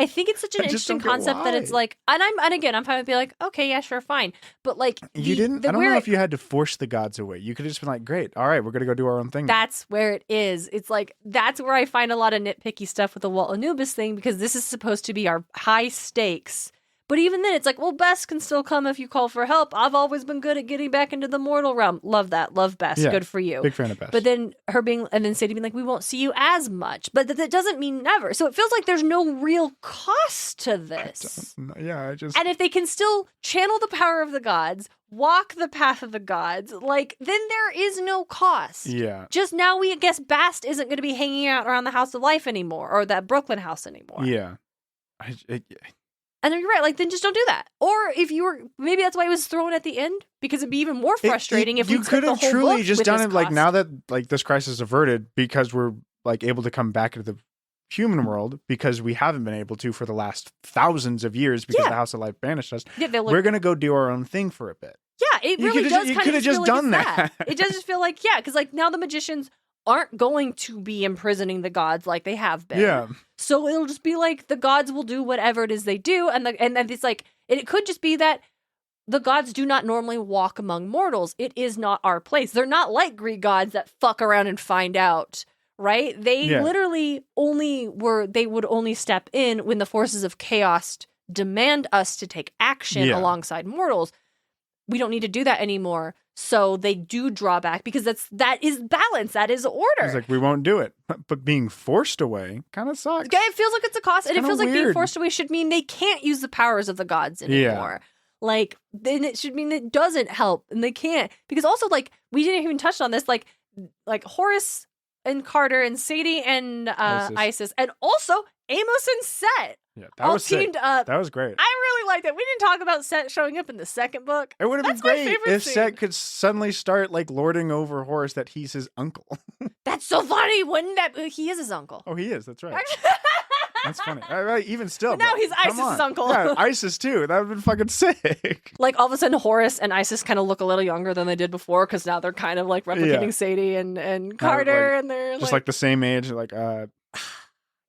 think it's such an interesting concept that it's like, and again, I'm fine with being like, okay, yeah, sure, fine. But like, I don't know if you had to force the gods away. You could have just been like, great, all right, we're going to go do our own thing. That's where it is. It's like, that's where I find a lot of nitpicky stuff with the Walt Anubis thing, because this is supposed to be our high stakes. But even then, it's like, well, Bess can still come if you call for help. I've always been good at getting back into the mortal realm. Love that. Love Bess. Yeah, good for you. Big fan of Bess. But then and then Sadie being like, we won't see you as much. But that doesn't mean never. So it feels like there's no real cost to this. And if they can still channel the power of the gods, walk the path of the gods, like, then there is no cost. Yeah. Just now we guess Bast isn't going to be hanging out around the House of Life anymore, or that Brooklyn house anymore. Yeah. And you're right, like, then just don't do that. Or if you were, maybe that's why it was thrown at the end, because it'd be even more frustrating if we took the whole book. You could have truly just done it, like, now that, like, this crisis is averted, because we're, like, able to come back into the human world, because we haven't been able to for the last thousands of years, because the House of Life banished us. Yeah, we're going to go do our own thing for a bit. Yeah, it really does kind of just feel like done that. It does just feel like, because, like, now the magicians aren't going to be imprisoning the gods like they have been. Yeah. So it'll just be like the gods will do whatever it is they do, and then it's like it could just be that the gods do not normally walk among mortals. It is not our place. They're not like Greek gods that fuck around and find out, right? They literally would only step in when the forces of chaos demand us to take action alongside mortals. We don't need to do that anymore. So they do draw back, because that is balance. That is order. It's like, we won't do it. But being forced away kind of sucks. Yeah, it feels like it's a cost. And it feels like being forced away should mean they can't use the powers of the gods anymore. Yeah. Like, then it should mean it doesn't help. And they can't. Because also, like, we didn't even touch on this. Like Horace and Carter and Sadie and Isis. And also Amos and Set. Yeah, that was teamed up. That was great. I really liked it. We didn't talk about Set showing up in the second book. It would have been great if Set could suddenly start, like, lording over Horace that he's his uncle. That's so funny. Wouldn't that? He is his uncle. Oh, he is. That's right. That's funny. Even still. But now he's Isis' uncle. Yeah, Isis too. That would have been fucking sick. Like, all of a sudden, Horace and Isis kind of look a little younger than they did before, because now they're kind of like replicating Sadie and Carter, and they're just like the same age. Like,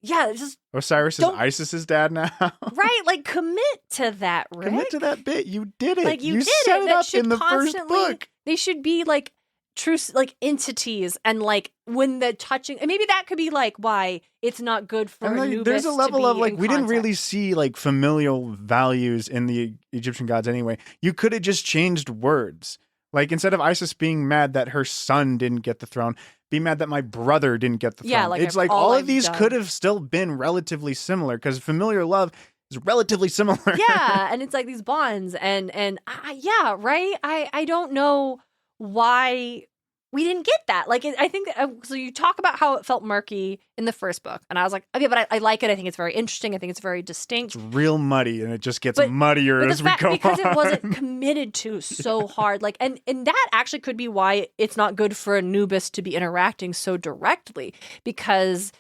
yeah, it's just Osiris is Isis's dad now. Right, like, commit to that, Rick. Commit to that bit. You did it. Like, you did set it. it up in the first book. They should be like true, like, entities, and like when the touching, and maybe that could be like why it's not good for Anubis. There's a level of, like, we didn't really see, like, familial values in the Egyptian gods anyway. You could have just changed words. Like, instead of Isis being mad that her son didn't get the throne, be mad that my brother didn't get the throne. Yeah, like, it's like all of these could have still been relatively similar, because familiar love is relatively similar. Yeah, and it's like these bonds, and yeah, right? I don't know why we didn't get that. Like, I think so. You talk about how it felt murky in the first book, and I was like, okay, but I like it. I think it's very interesting. I think it's very distinct. It's real muddy, and it just gets muddier as we go because on. It wasn't committed to so hard. Like, and that actually could be why it's not good for Anubis to be interacting so directly, because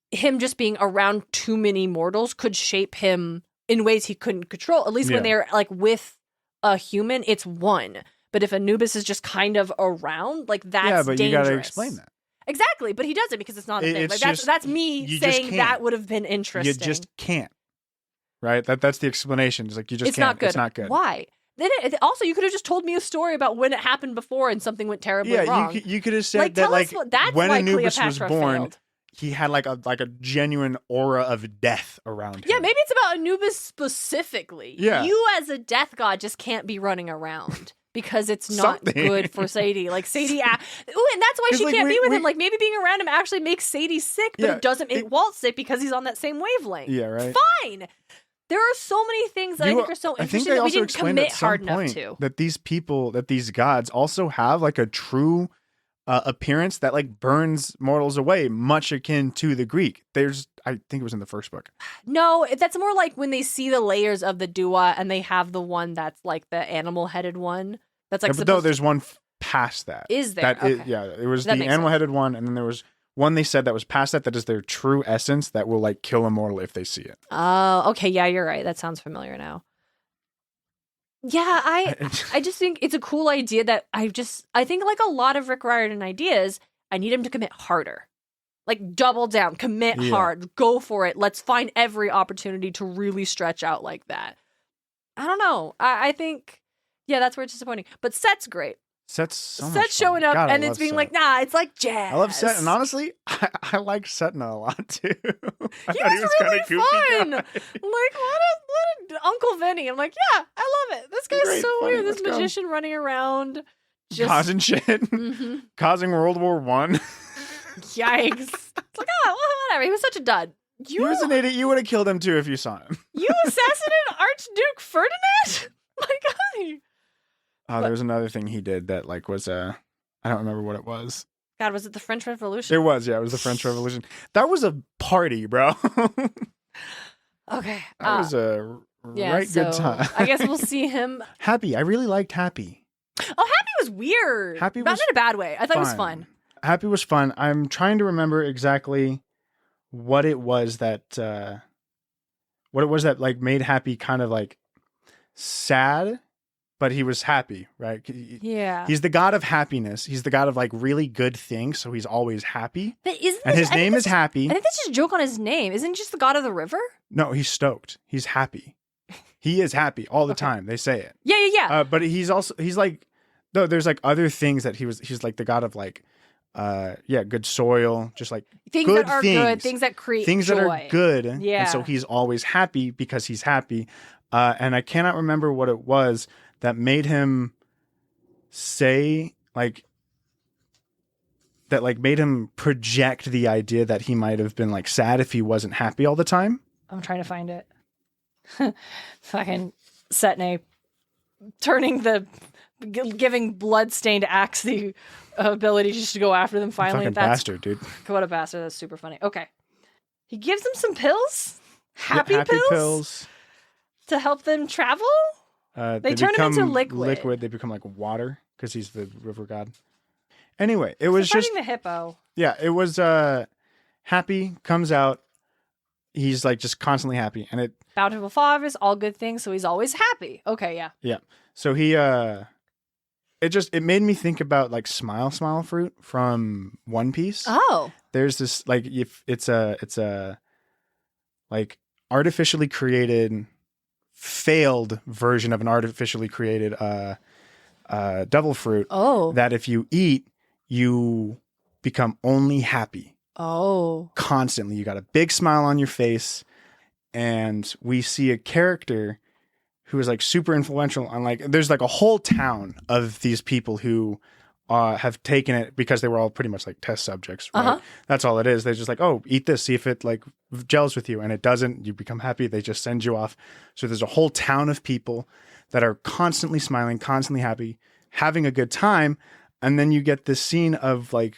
him just being around too many mortals could shape him in ways he couldn't control. At least when they're like with a human, it's one. But if Anubis is just kind of around, like, that's but dangerous. You got to explain that. Exactly, but he doesn't because it's not a thing. Like, that's me saying that would have been interesting. You just can't, right? That's the explanation. It's like you just can't. Not good. It's not good. Why? Then also, you could have just told me a story about when it happened before and something went terribly wrong. Yeah, you could have said that, like, when Anubis was born, failed. He had like a genuine aura of death around him. Yeah, maybe it's about Anubis specifically. Yeah. You as a death god just can't be running around because it's not good for Sadie. Like, Sadie, and that's why she can't be with him. Like, maybe being around him actually makes Sadie sick, but it doesn't make Walt sick because he's on that same wavelength. Yeah, right. Fine. There are so many things that I think are so interesting that we didn't commit hard enough to. That these people, that these gods also have like a true appearance that like burns mortals away, much akin to the Greek. I think it was in the first book. No, that's more like when they see the layers of the Dua and they have the one that's like the animal-headed one. That's like but no, there's one past that. Is there? It was the animal-headed one, and then there was one they said that was past that is their true essence that will like kill a mortal if they see it. Oh, okay, yeah, you're right. That sounds familiar now. Yeah, I just think it's a cool idea that I think like a lot of Rick Riordan ideas, I need him to commit harder. Like, double down, commit hard, go for it. Let's find every opportunity to really stretch out like that. I don't know. I think, that's where it's disappointing. But Set's great. Set's showing up and it's being like, nah, it's like jazz. I love Set, and honestly, I like Setna a lot too. He was really fun. Like, what a Uncle Vinny. I'm like, yeah, I love it. This guy's so weird. This magician running around, just causing shit, causing World War I. Yikes! It's like, whatever. He was such a dud. He was an idiot. You would have killed him too if you saw him. You assassinated Archduke Ferdinand? My God. There was another thing he did that like was I don't remember what it was. God, was it the French Revolution? It was, it was the French Revolution. That was a party, bro. Okay. That was a good time. I guess we'll see him. Happy. I really liked Happy. Oh, Happy was weird. Not in a bad way. I thought it was fun. Happy was fun. I'm trying to remember exactly what it was that like made Happy kind of like sad. But he was happy, right? Yeah. He's the god of happiness. He's the god of like really good things, so he's always happy. But his name is Happy. I think that's just a joke on his name. Isn't he just the god of the river? No, he's stoked. He's happy. He is happy all the time. They say it. Yeah. But he's like, no, there's like other things that he's like the god of like, good soil, just like things good that are things, good, things that create things joy. That are good. Yeah. And so he's always happy because he's happy. And I cannot remember what it was that made him say like that, like made him project the idea that he might have been like sad if he wasn't happy all the time. I'm trying to find it. Fucking Setne giving bloodstained axe the ability just to go after them finally. Fucking bastard, dude. What a bastard. That's super funny. Okay. He gives them some pills? Happy pills? To help them travel? They turn him into liquid. They become like water because he's the river god. Anyway, it was just the hippo. Yeah, it was Happy comes out. He's like just constantly happy, and bountiful fathers, all good things. So he's always happy. Okay, yeah. Yeah. So he it made me think about like Smile Fruit from One Piece. Oh. There's this like if it's a like artificially created failed version of an artificially created devil fruit. Oh. That if you eat, you become only happy. Oh. Constantly. You got a big smile on your face. And we see a character who is like super influential on like, there's like a whole town of these people who have taken it because they were all pretty much like test subjects. Right? Uh-huh. That's all it is. They're just like, oh, eat this, see if it like gels with you. And it doesn't, you become happy. They just send you off. So there's a whole town of people that are constantly smiling, constantly happy, having a good time. And then you get this scene of like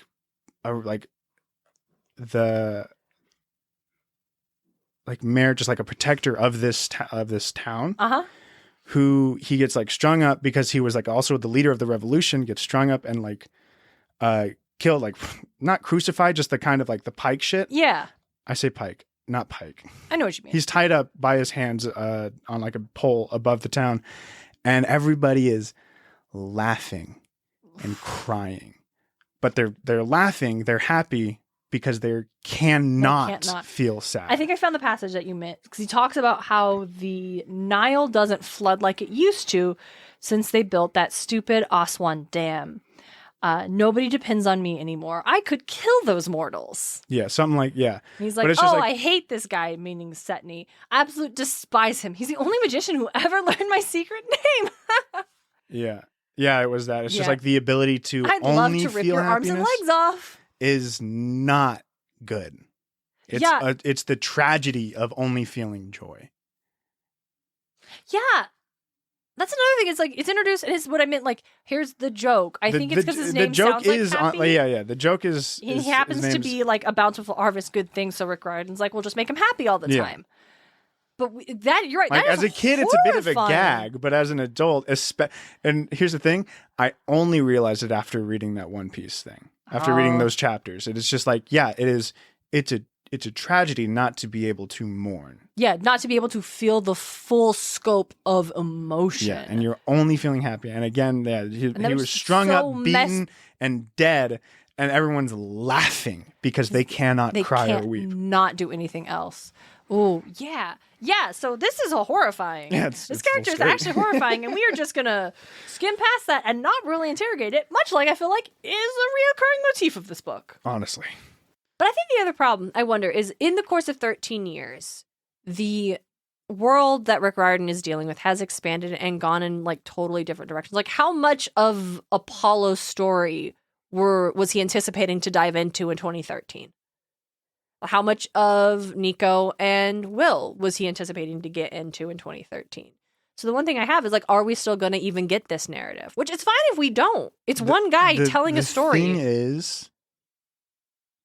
the like mayor, just like a protector of this town, who he gets like strung up because he was like also the leader of the revolution, gets strung up and like killed, like not crucified, just the kind of like the pike shit. Yeah. I say pike, not pike. I know what you mean. He's tied up by his hands on like a pole above the town, and everybody is laughing and crying. But they're laughing, they're happy because they cannot feel sad. I think I found the passage that you meant, because he talks about how the Nile doesn't flood like it used to since they built that stupid Aswan Dam. Nobody depends on me anymore. I could kill those mortals. Yeah, something like, yeah. And he's like, I hate this guy, meaning Setni. I absolutely despise him. He's the only magician who ever learned my secret name. Yeah. Yeah, it was that. It's just like the ability to I'd only love to rip feel your arms and happiness legs off. is not good. It's the tragedy of only feeling joy. Yeah. That's another thing. It's like, it's introduced, and it's what I meant, like, here's the joke. I think it's because his name sounds like happy. Yeah. The joke is... He happens to be like a bountiful harvest, good thing, so Rick Riordan's like, we'll just make him happy all the time. But you're right. Like, that as a kid, it's a bit of a gag, but as an adult, and here's the thing, I only realized it after reading that One Piece thing. After reading those chapters. It's just like, it's a tragedy not to be able to mourn. Yeah, not to be able to feel the full scope of emotion. Yeah, and you're only feeling happy. And again, he was strung up, beaten, and dead, and everyone's laughing because they cannot cry or weep. Not do anything else. Oh, yeah. Yeah, so this is horrifying. Yeah, this character is actually horrifying, and we are just going to skim past that and not really interrogate it, much like I feel like is a reoccurring motif of this book. Honestly. But I think the other problem, I wonder, is in the course of 13 years, the world that Rick Riordan is dealing with has expanded and gone in like totally different directions. Like, how much of Apollo's story was he anticipating to dive into in 2013? How much of Nico and Will was he anticipating to get into in 2013? So the one thing I have is like, are we still going to even get this narrative? Which it's fine if we don't. It's one guy telling a story. The thing is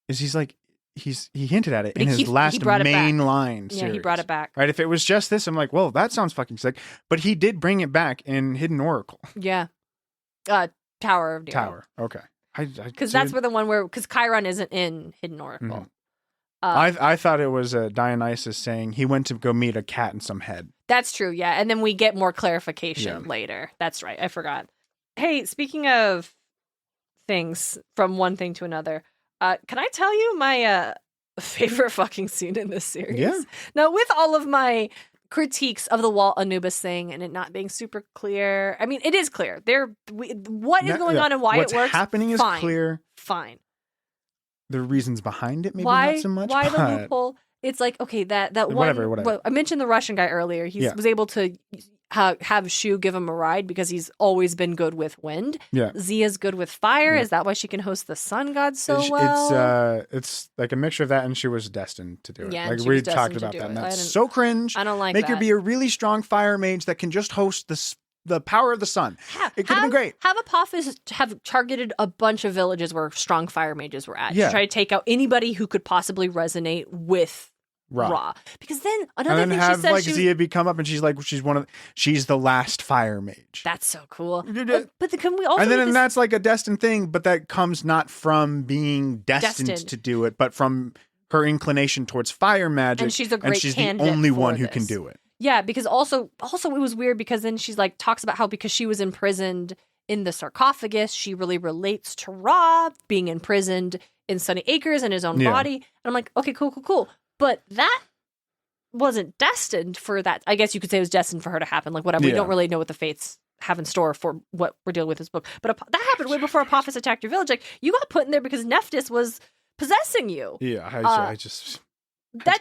he's like, he hinted at it in his last main line series. Yeah, he brought it back. Right? If it was just this, I'm like, well, that sounds fucking sick. But he did bring it back in Hidden Oracle. Yeah. Tower of Nero. Tower. Okay. Because that's where the one because Chiron isn't in Hidden Oracle. Mm-hmm. I thought it was Dionysus saying he went to go meet a cat in some head. That's true, yeah. And then we get more clarification later. That's right. I forgot. Hey, speaking of things from one thing to another, can I tell you my favorite fucking scene in this series? Yeah. Now, with all of my critiques of the Walt Anubis thing and it not being super clear, I mean, it is clear. What is going on and why it works? What's happening is clear. Fine. The reasons behind it, maybe not so much. Why the loophole? It's like, okay, that one. Whatever. I mentioned the Russian guy earlier. He was able to have Shu give him a ride because he's always been good with wind. Yeah. Zia's good with fire. Yeah. Is that why she can host the sun god so well? It's like a mixture of that, and she was destined to do it. Yeah, like we talked about that. And that's so cringe. I don't like Make that. her be a really strong fire mage that can just host the power of the sun. It could have been great. Have Apophis have targeted a bunch of villages where strong fire mages were at to try to take out anybody who could possibly resonate with Ra. Because then another thing she says, like Zia come up and she's like she's the last fire mage. That's so cool. But can we also? And then that's like a destined thing, but that comes not from being destined to do it, but from her inclination towards fire magic. And she's a great candidate. The only one who can do it. Yeah, because also it was weird because then she's like talks about how because she was imprisoned in the sarcophagus, she really relates to Ra being imprisoned in Sunny Acres in his own body. And I'm like, okay, cool. But that wasn't destined for that. I guess you could say it was destined for her to happen. Like whatever. We don't really know what the fates have in store for what we're dealing with this book. But that happened way before Apophis attacked your village. Like you got put in there because Nephthys was possessing you. Yeah, I don't know. But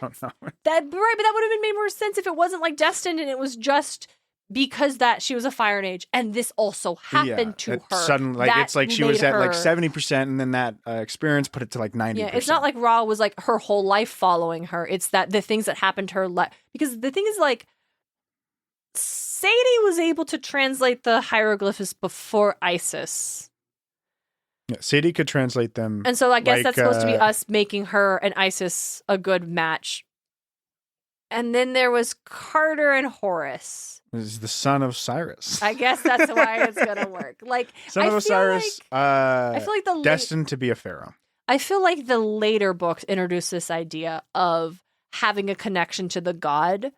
that would have made more sense if it wasn't like destined and it was just because that she was a fire mage and this also happened to her. Suddenly, like it's like she was at like 70% and then that experience put it to like 90%. Yeah, it's not like Ra was like her whole life following her. It's that the things that happened to her because the thing is like Sadie was able to translate the hieroglyphs before Isis. Yeah, Sadie could translate them. And so I guess like, that's supposed to be us making her and Isis a good match. And then there was Carter and Horace. Is the son of Cyrus. I guess that's why it's gonna work. Like son of Osiris, I feel like destined to be a pharaoh. I feel like the later books introduce this idea of having a connection to the god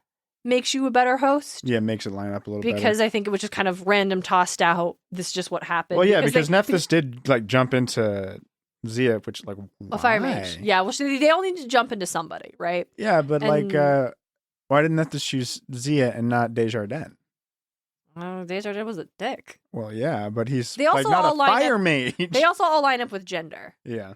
makes you a better host. Yeah, it makes it line up a little better. Because I think it was just kind of random tossed out. This is just what happened. Well, yeah, because Nephthys did like jump into Zia, which like why? A fire mage. Yeah, well, they all need to jump into somebody, right? Yeah, but why didn't Nephthys choose Zia and not Desjardins? Desjardins was a dick. Well, yeah, but he's they also like not all a fire mage. They also all line up with gender. Yeah.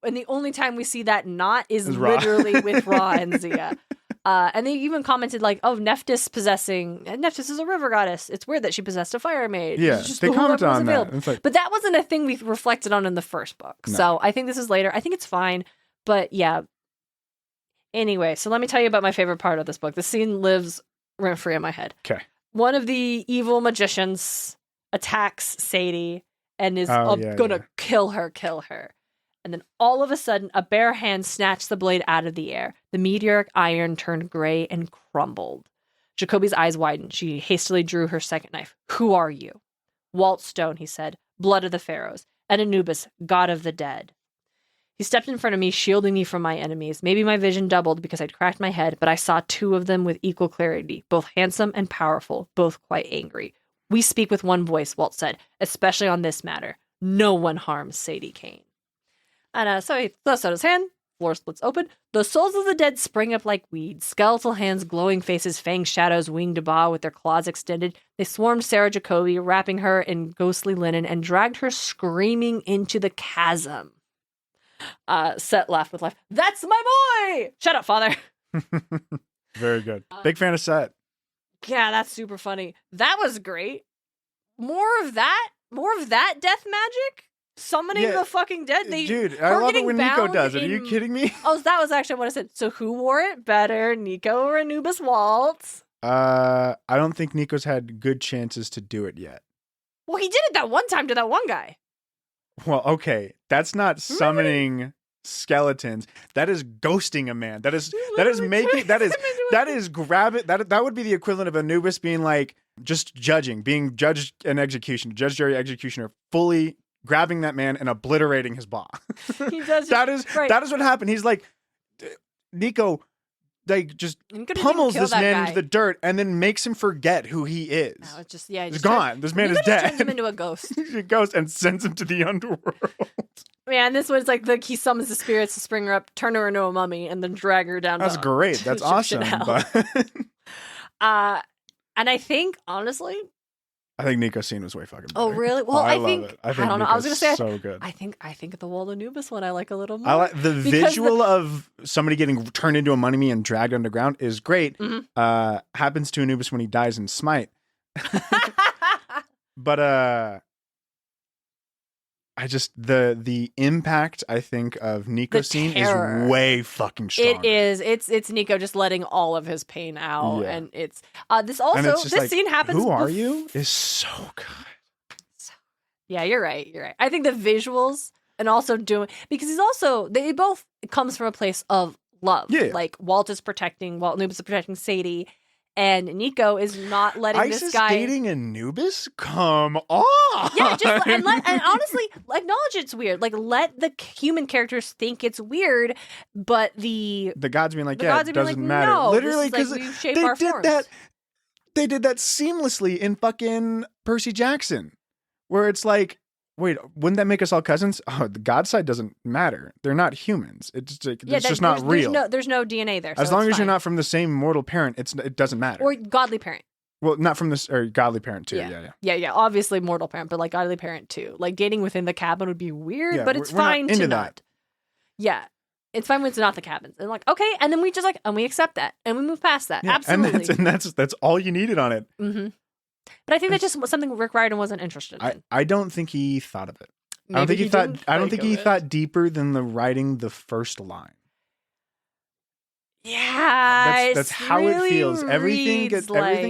And the only time we see that not is literally with Ra and Zia. And they even commented like, "Oh, Nephthys is a river goddess. It's weird that she possessed a fire mage." Yeah, they commented on that. Like, but that wasn't a thing we reflected on in the first book. No. So I think this is later. I think it's fine. But yeah. Anyway, so let me tell you about my favorite part of this book. The scene lives rent-free in my head. Okay. One of the evil magicians attacks Sadie and is gonna kill her. And then all of a sudden, a bare hand snatched the blade out of the air. The meteoric iron turned gray and crumbled. Jacoby's eyes widened. She hastily drew her second knife. "Who are you?" "Walt Stone," he said. "Blood of the Pharaohs. And Anubis, god of the dead." He stepped in front of me, shielding me from my enemies. Maybe my vision doubled because I'd cracked my head, but I saw two of them with equal clarity, both handsome and powerful, both quite angry. "We speak with one voice," Walt said, "especially on this matter. No one harms Sadie Kane." And so he thrusts out his hand, floor splits open. The souls of the dead spring up like weeds. Skeletal hands, glowing faces, fanged shadows, winged Ba with their claws extended. They swarmed Sarah Jacoby, wrapping her in ghostly linen, and dragged her screaming into the chasm. Set laughed with life. "That's my boy!" "Shut up, father." Very good. Big fan of Set. Yeah, that's super funny. That was great. More of that death magic. Summoning the fucking dead. Dude, I love it when Nico does it. Are you kidding me? Oh, that was actually what I said. So who wore it better, Nico or Anubis Walt? I don't think Nico's had good chances to do it yet. Well, he did it that one time to that one guy. Well, okay. That's not summoning skeletons. That is ghosting a man. That is grabbing. That would be the equivalent of Anubis being like just being judge and executioner, judge, jury, executioner, fully grabbing that man and obliterating his Ba. He does. That is what happened. He's like, Nico, like just pummels this man into the dirt and then makes him forget who he is. No, it's just he's gone. This man is dead. Turns him into a ghost. A ghost and sends him to the underworld. Yeah, and this one's like he summons the spirits to spring her up, turn her into a mummy, and then drag her down. That's great. That's awesome. But and I think honestly, Nico's scene was way fucking better. Oh, really? Well, I think I don't know. I was going to say so good. I think the Walt Anubis one I like a little more. I like the visual of somebody getting turned into a mummy and dragged underground is great. Mm-hmm. Happens to Anubis when he dies in Smite. But I just the impact I think of Nico's scene is way fucking stronger. It is. It's Nico just letting all of his pain out, and it's this scene happens. Who are you? Is so good. Yeah, you're right. I think the visuals and also because they both comes from a place of love. Yeah. Like Walt Anubis is protecting Sadie. And Nico is not letting this guy dating Anubis. Come on. Yeah, and honestly, acknowledge it's weird. Like, let the human characters think it's weird, but the gods being like, it doesn't matter. No, literally, because we shape our forms. They did that seamlessly in fucking Percy Jackson, where it's like, wait, wouldn't that make us all cousins? Oh, the god side doesn't matter. They're not humans. It's just not real. There's no DNA there. So as long as you're not from the same mortal parent, it doesn't matter. Or godly parent. Well, not from this, or godly parent too. Yeah. Obviously mortal parent, but like godly parent too. Like dating within the cabin would be weird, but it's fine to not. Yeah. It's fine when it's not the cabins. And like, okay, and then we just we accept that and we move past that. Yeah, absolutely. And that's all you needed on it. Mm-hmm. But I think that's just something Rick Riordan wasn't interested in. I don't think he thought of it. I don't think he thought deeper than the writing the first line. Yeah, that's how it feels. Everything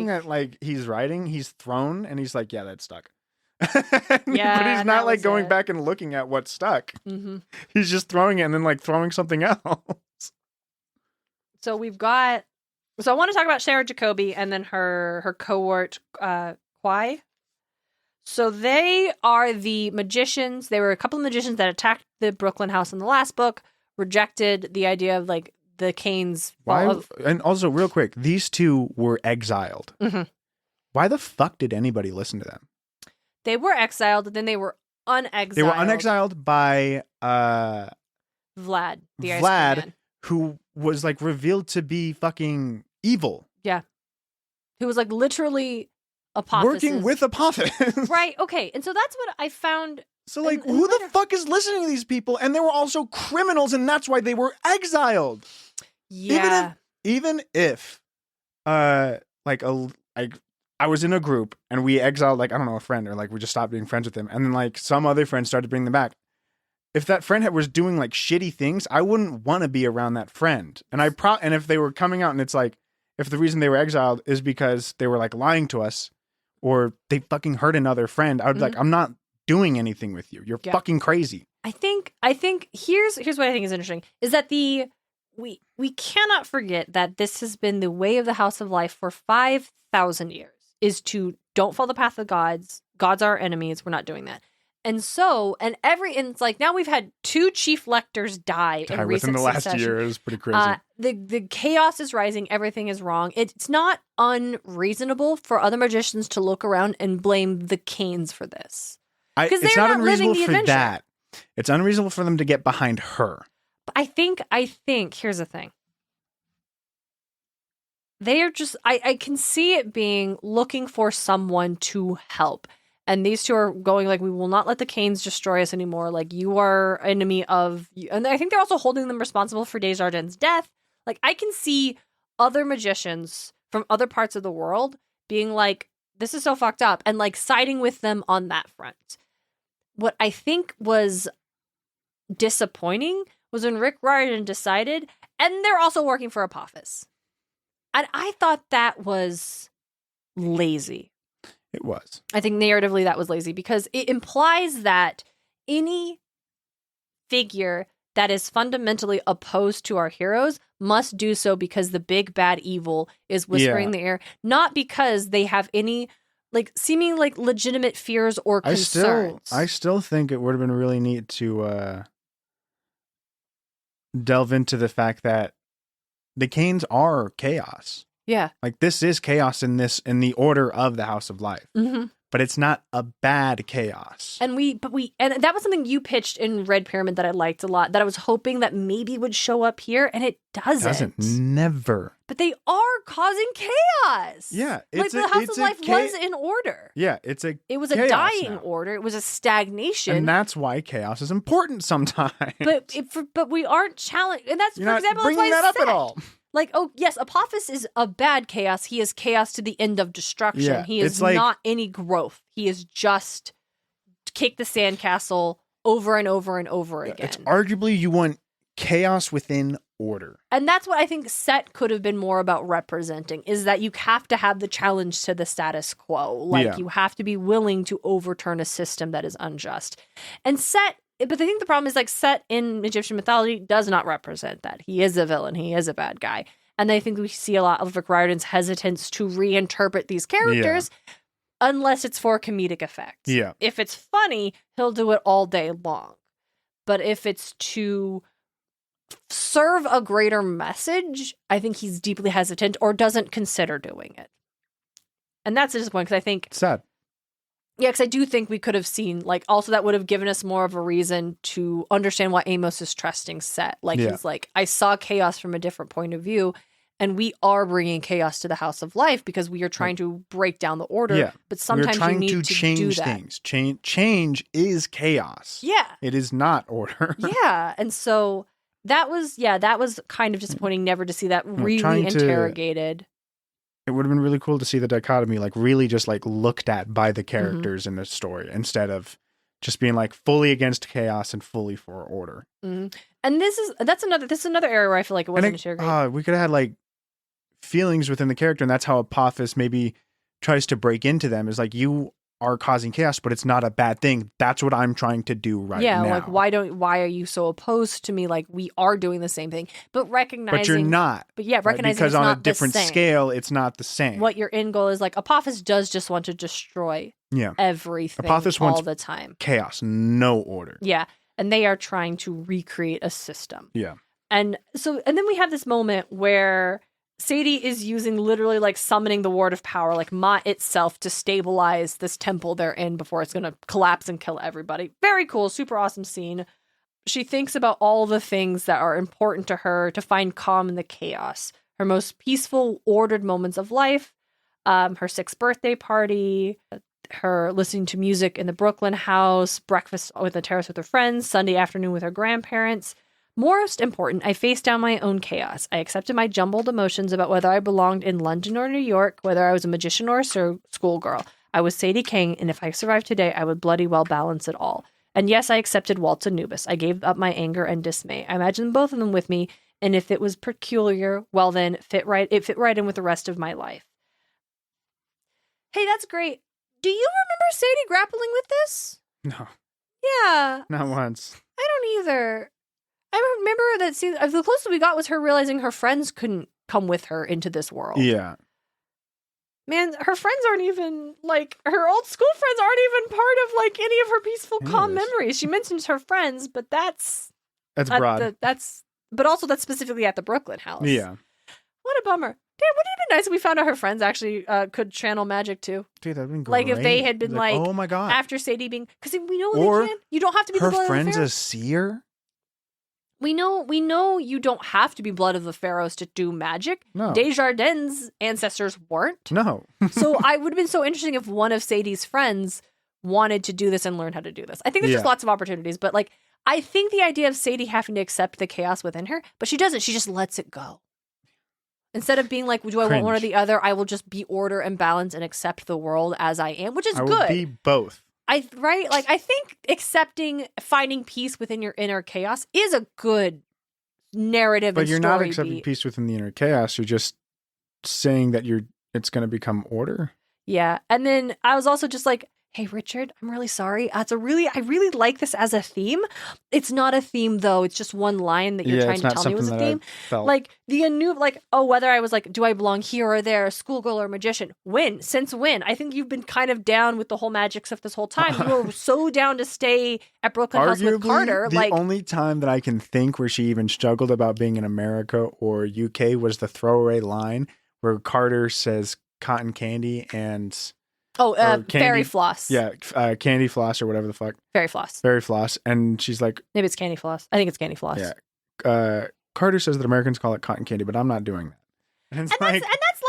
that like he's writing, he's thrown, and he's like, yeah, that stuck. But he's not like going back and looking at what stuck. Mm-hmm. He's just throwing it and then like throwing something else. So we've got. So I want to talk about Sarah Jacoby and then her cohort, Kwai. So they are the magicians. They were a couple of magicians that attacked the Brooklyn house in the last book, rejected the idea of like the Kanes. And also, real quick, these two were exiled. Mm-hmm. Why the fuck did anybody listen to them? They were exiled, then they were unexiled. They were unexiled by Vlad, the Ice Cream Man. Who was like revealed to be fucking evil. Yeah. Who was like literally Apophis. Working with Apophis. Right, okay. And so that's what I found. So like, who the fuck is listening to these people? And they were also criminals, and that's why they were exiled. Yeah. Even if I was in a group and we exiled, like, I don't know, a friend, or like we just stopped being friends with them, and then like some other friends started to bring them back. If that friend was doing like shitty things, I wouldn't want to be around that friend. And and if they were coming out and it's like, if the reason they were exiled is because they were like lying to us or they fucking hurt another friend, I would be like, I'm not doing anything with you. You're fucking crazy. I think here's what I think is interesting is that we cannot forget that this has been the way of the House of Life for 5,000 years, is to don't follow the path of gods. Gods are our enemies. We're not doing that. And so, and it's like now we've had 2 chief lectors die in recent within the last succession. year. It was pretty crazy. The chaos is rising. Everything is wrong. It's not unreasonable for other magicians to look around and blame the Kanes for this. Because they're not living the adventure. That. It's unreasonable for them to get behind her. But I think, here's the thing. They are just, I can see it being looking for someone to help. And these 2 are going like, we will not let the Kanes destroy us anymore. Like, you are enemy of... And I think they're also holding them responsible for Desjardins' death. Like, I can see other magicians from other parts of the world being like, this is so fucked up, and like siding with them on that front. What I think was disappointing was when Rick Riordan decided, and they're also working for Apophis. And I thought that was lazy. It was. I think narratively that was lazy because it implies that any figure that is fundamentally opposed to our heroes must do so because the big bad evil is whispering in the air, not because they have any like seeming like legitimate fears or concerns. I still think it would have been really neat to delve into the fact that the Kanes are chaos. Yeah. Like, this is chaos in the order of the House of Life. Mm-hmm. But it's not a bad chaos. And that was something you pitched in Red Pyramid that I liked a lot, that I was hoping that maybe would show up here, and it doesn't. Never. But they are causing chaos. Yeah. Like, the House of Life was in order. Yeah, it was a dying order. It was a stagnation. And that's why chaos is important sometimes. But we aren't challenged. And that's, You're for not example, bringing that's why that up at all. Like, oh, yes, Apophis is a bad chaos. He is chaos to the end of destruction. Yeah, he is not any growth. He is just kick the sandcastle over and over and over again. It's arguably you want chaos within order. And that's what I think Set could have been more about representing, is that you have to have the challenge to the status quo. Like, you have to be willing to overturn a system that is unjust. And Set... But I think the problem is, like, Set in Egyptian mythology does not represent that. He is a villain. He is a bad guy. And I think we see a lot of Rick Riordan's hesitance to reinterpret these characters unless it's for comedic effect. Yeah. If it's funny, he'll do it all day long. But if it's to serve a greater message, I think he's deeply hesitant or doesn't consider doing it. And that's a disappointment, because I think... Sad. Yeah, because I do think we could have seen, like, also that would have given us more of a reason to understand why Amos is trusting Set. Like, he's like, I saw chaos from a different point of view, and we are bringing chaos to the House of Life because we are trying to break down the order. Yeah. But sometimes you need to change do that. Things. Change is chaos. Yeah. It is not order. Yeah. And so that was kind of disappointing never to see that really interrogated. It would have been really cool to see the dichotomy, like, really just, like, looked at by the characters in the story instead of just being, like, fully against chaos and fully for order. Mm-hmm. And this is another area where I feel like it wasn't interrogated. We could have had, like, feelings within the character, and that's how Apophis maybe tries to break into them, is like, you are causing chaos, but it's not a bad thing. That's what I'm trying to do now. Yeah, like why are you so opposed to me? Like we are doing the same thing, but recognizing. But you're not. But yeah, recognizing because it's on not a different the same. scale, it's not the same. What your end goal is, like Apophis does just want to destroy everything Apophis all wants the time. Chaos, no order. Yeah, and they are trying to recreate a system. Yeah, and then we have this moment where Sadie is using literally like summoning the ward of power, like Ma itself, to stabilize this temple they're in before it's going to collapse and kill everybody. Very cool, super awesome scene. She thinks about all the things that are important to her to find calm in the chaos. Her most peaceful, ordered moments of life, her 6th birthday party, her listening to music in the Brooklyn house, breakfast with the terrace with her friends, Sunday afternoon with her grandparents. Most important, I faced down my own chaos. I accepted my jumbled emotions about whether I belonged in London or New York, whether I was a magician or a schoolgirl. I was Sadie Kane, and if I survived today, I would bloody well balance it all. And yes, I accepted Waltz Anubis. I gave up my anger and dismay. I imagined both of them with me, and if it was peculiar, well then, it fit right in with the rest of my life. Hey, that's great. Do you remember Sadie grappling with this? No. Yeah. Not once. I don't either. I remember that scene. The closest we got was her realizing her friends couldn't come with her into this world. Yeah. Man, her friends aren't even, like, her old school friends aren't even part of, like, any of her peaceful, calm memories. She mentions her friends, but that's broad. But also that's specifically at the Brooklyn house. Yeah. What a bummer. Damn, wouldn't it be nice if we found out her friends actually could channel magic too? Dude, that'd been great. Like if they had been like, oh my God. After Sadie being, because we know or they can. You don't have to be the blood of the friend's pharaohs. a seer. We know you don't have to be blood of the pharaohs to do magic. No. Desjardins' ancestors weren't. No. So I would have been so interesting if one of Sadie's friends wanted to do this and learn how to do this. I think there's just lots of opportunities, but like I think the idea of Sadie having to accept the chaos within her, but she doesn't. She just lets it go. Instead of being like, do I want one or the other? I will just be order and balance and accept the world as I am, which is good. I will be both. Right? Like, I think finding peace within your inner chaos is a good narrative but and story you're not accepting peace within the inner chaos. You're just saying that it's going to become order. Yeah. And then I was also just like, hey, Richard, I'm really sorry. I really like this as a theme. It's not a theme, though. It's just one line that you're trying to tell me was a theme. Like, whether I was like, do I belong here or there, schoolgirl or magician? Since when? I think you've been kind of down with the whole magic stuff this whole time. You were so down to stay at Brooklyn House with Carter. The only time that I can think where she even struggled about being in America or UK was the throwaway line where Carter says cotton candy and... fairy floss. Yeah, candy floss or whatever the fuck. Fairy floss. Fairy floss. And she's like... Maybe it's candy floss. I think it's candy floss. Yeah. Carter says that Americans call it cotton candy, but I'm not doing that. And that's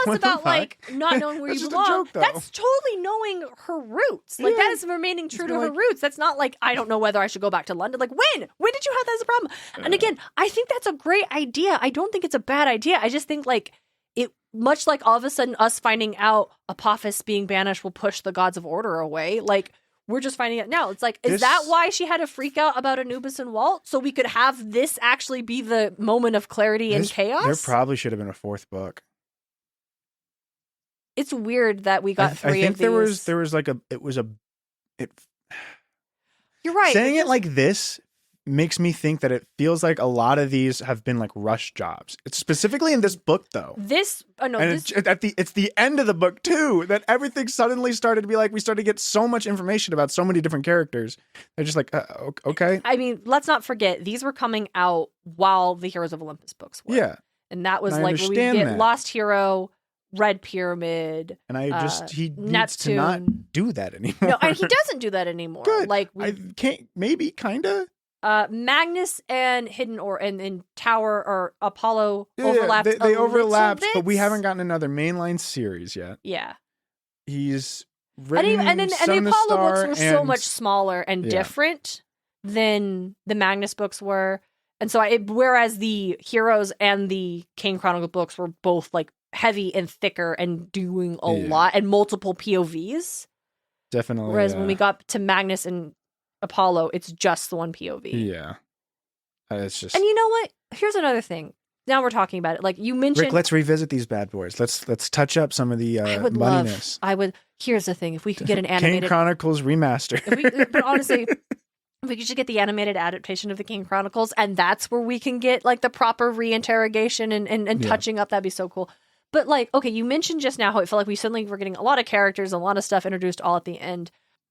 less about like not knowing where you belong. Joke, that's totally knowing her roots. Like that is remaining true to her roots. That's not like I don't know whether I should go back to London. Like when did you have that as a problem? And again, I think that's a great idea. I don't think it's a bad idea. I just think like it, much like all of a sudden us finding out Apophis being banished will push the gods of order away. Like we're just finding out now. It's like, is that why she had a freak out about Anubis and Walt? So we could have this actually be the moment of clarity and chaos? There probably should have been a 4th book. It's weird that we got 3 of these. There was like You're right. Saying it like this makes me think that it feels like a lot of these have been like rush jobs. It's specifically in this book though. It's the end of the book too, that everything suddenly started to be like, we started to get so much information about so many different characters. They're just like, okay. I mean, let's not forget, these were coming out while the Heroes of Olympus books were. Yeah. And that was like where we get Lost Hero, Red Pyramid. And he Neptune. needs to not do that anymore. No, he doesn't do that anymore. Good. Like I can't, maybe, kinda. Magnus and Hidden and Tower or Apollo overlapped. They overlapped, but we haven't gotten another mainline series yet. Yeah, he's written and the Apollo books were so much smaller and different than the Magnus books were, and so whereas the Heroes and the Kane Chronicles books were both like heavy and thicker and doing a lot and multiple POVs. Definitely. Whereas when we got to Magnus and Apollo, it's just the one POV. Yeah. It's just... And you know what? Here's another thing. now we're talking about it. Like you mentioned, Rick, let's revisit these bad boys. Let's touch up some of the muddiness. Here's the thing: if we could get an animated Kane Chronicles remaster, but honestly, we could just get the animated adaptation of the Kane Chronicles, and that's where we can get like the proper reinterrogation and touching up. That'd be so cool. But like, okay, you mentioned just now how it felt like we suddenly were getting a lot of characters, a lot of stuff introduced all at the end.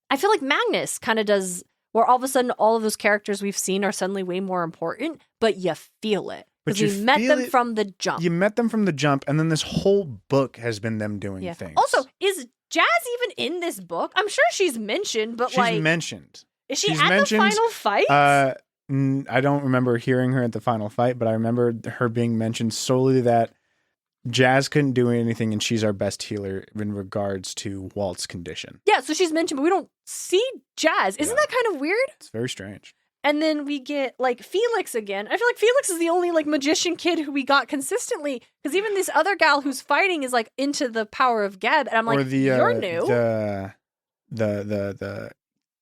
I feel like Magnus kind of does, where all of a sudden all of those characters we've seen are suddenly way more important, but you feel it. Because we met them from the jump. You met them from the jump, and then this whole book has been them doing things. Also, is Jazz even in this book? I'm sure she's mentioned, but she's mentioned. Is she at the final fight? I don't remember hearing her at the final fight, but I remember her being mentioned solely that Jazz couldn't do anything, and she's our best healer in regards to Walt's condition. Yeah, so she's mentioned, but we don't see Jazz. Isn't that kind of weird? It's very strange. And then we get, like, Felix again. I feel like Felix is the only, like, magician kid who we got consistently, because even this other gal who's fighting is, like, into the power of Geb, and I'm like, you're new. The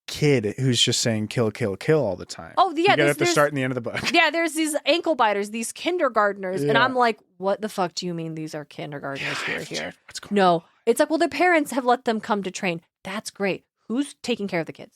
kid who's just saying kill, kill, kill all the time. Oh, yeah. You get at the start and the end of the book. Yeah, there's these ankle biters, these kindergartners, and I'm like, what the fuck do you mean these are kindergartners who are here? No. It's like, well, their parents have let them come to train. That's great. Who's taking care of the kids?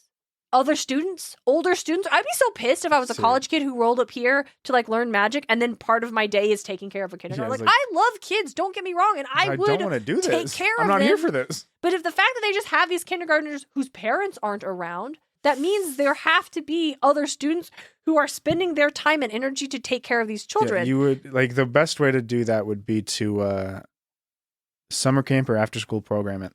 Other students? Older students? I'd be so pissed if I was a college kid who rolled up here to like learn magic, and then part of my day is taking care of a kindergarten. Like, I love kids, don't get me wrong, and I would don't want to do this. Take care of them. I'm not here for this. But if the fact that they just have these kindergartners whose parents aren't around, that means there have to be other students who are spending their time and energy to take care of these children. Yeah, you would like the best way to do that would be to summer camp or after school program it.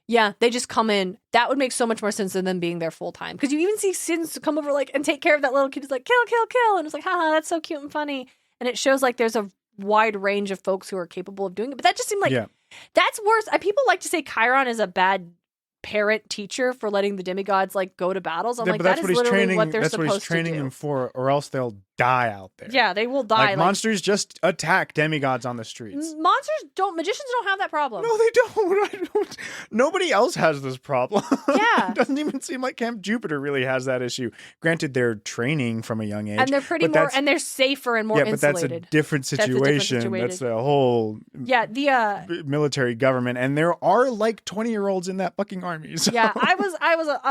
Yeah, they just come in. That would make so much more sense than them being there full time. Because you even see students come over like and take care of that little kid who's like, kill, kill, kill. And it's like, haha, that's so cute and funny. And it shows like there's a wide range of folks who are capable of doing it. But that just seemed like that's worse. People like to say Chiron is a bad parent teacher for letting the demigods like go to battles. I'm like, that is literally what they're supposed to do. That's what he's training them for, or else they'll die out there. Yeah, they will die. Like monsters just attack demigods on the streets. Magicians don't have that problem. No, they don't. Nobody else has this problem. Yeah. It doesn't even seem like Camp Jupiter really has that issue. Granted, they're training from a young age. And they're and they're safer and more insulated. Yeah, but that's a different situation. That's a whole military government. And there are like 20-year-olds in that fucking army. So. Yeah, I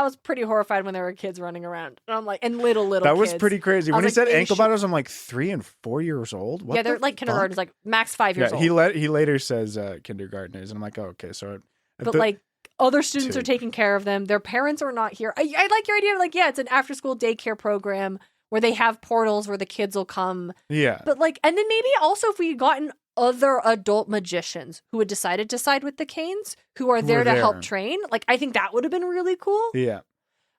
was pretty horrified when there were kids running around. And I'm like, and little that kids. Was pretty crazy. When he said ankle biters, I'm like 3 and 4 years old. What they're like kindergartnens, like max 5 years old. He later says kindergartners, and I'm like, oh, okay, so. But like other students are taking care of them. Their parents are not here. I like your idea of like, yeah, it's an after school daycare program where they have portals where the kids will come. Yeah. But like, and then maybe also if we had gotten other adult magicians who had decided to side with the Kanes, who are there to help train, like I think that would have been really cool. Yeah.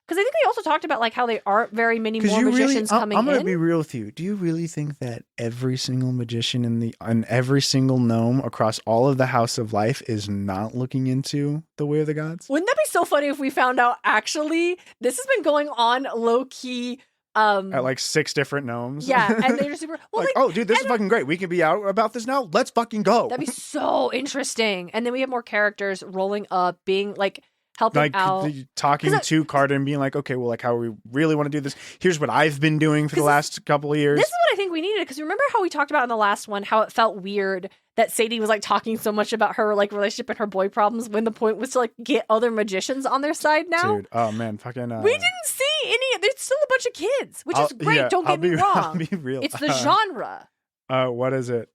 Because I think they also talked about like how there aren't very many more magicians coming in. I'm going to be real with you. Do you really think that every single magician and every single gnome across all of the House of Life is not looking into the Way of the Gods? Wouldn't that be so funny if we found out actually this has been going on low key? At like 6 different gnomes. Yeah, and they're super like, oh, dude, this is fucking great. We can be out about this now. Let's fucking go. That'd be so interesting. And then we have more characters rolling up, being like helping out, talking to Carter and being like, okay, well, like how we really want to do this. Here's what I've been doing for the last couple of years. This is what I think we needed, because remember how we talked about in the last one how it felt weird that Sadie was like talking so much about her like relationship and her boy problems when the point was to like get other magicians on their side now. Dude, oh man, fucking. We didn't see any. There's still a bunch of kids, which is great. Yeah, don't get me wrong. I'll be real. It's the genre. What is it?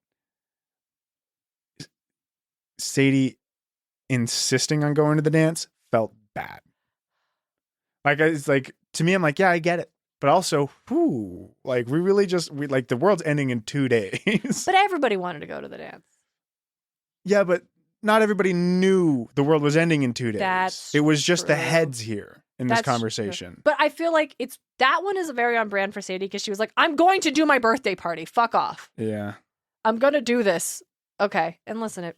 Sadie insisting on going to the dance felt bad. Like it's like to me, I'm like, yeah, I get it. But also, like we like the world's ending in 2 days. But everybody wanted to go to the dance. Yeah, but not everybody knew the world was ending in 2 days. It was just the heads here in this conversation. True. But I feel like that one is very on brand for Sadie, because she was like, I'm going to do my birthday party. Fuck off. Yeah. I'm going to do this. Okay. And listen, it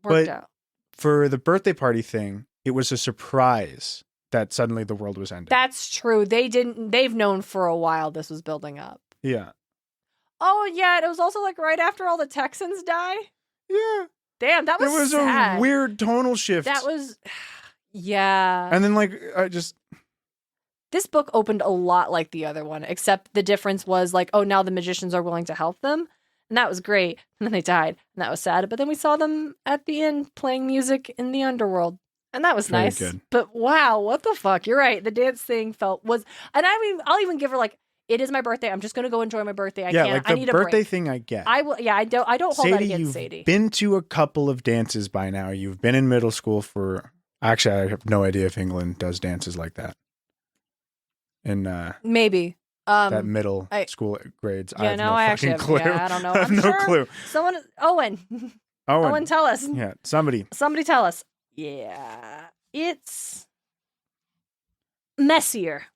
worked out. For the birthday party thing, it was a surprise that suddenly the world was ending. That's true. They've known for a while this was building up. Yeah. Oh, yeah. It was also like right after all the Texans die. Yeah. Damn, that was There was sad. a weird tonal shift. That was, yeah. And then like, This book opened a lot like the other one, except the difference was like, oh, now the magicians are willing to help them. And that was great. And then they died, and that was sad. But then we saw them at the end playing music in the underworld. And that was Very nice. good. But wow, what the fuck? You're right. The dance thing and I'll even give her like, it is my birthday. I'm just gonna go enjoy my birthday. I can't. Like I need the a break. birthday thing I get. I will. Yeah, I don't hold that Sadie, against you've Sadie. been to a couple of dances by now. You've been in middle school for. Actually, I have no idea if England does dances like that. In Maybe that middle school grades. Yeah, I have no fucking clue. Yeah, I don't know. I have no clue. Someone, Owen, tell us. Yeah, somebody tell us. Yeah, it's messier.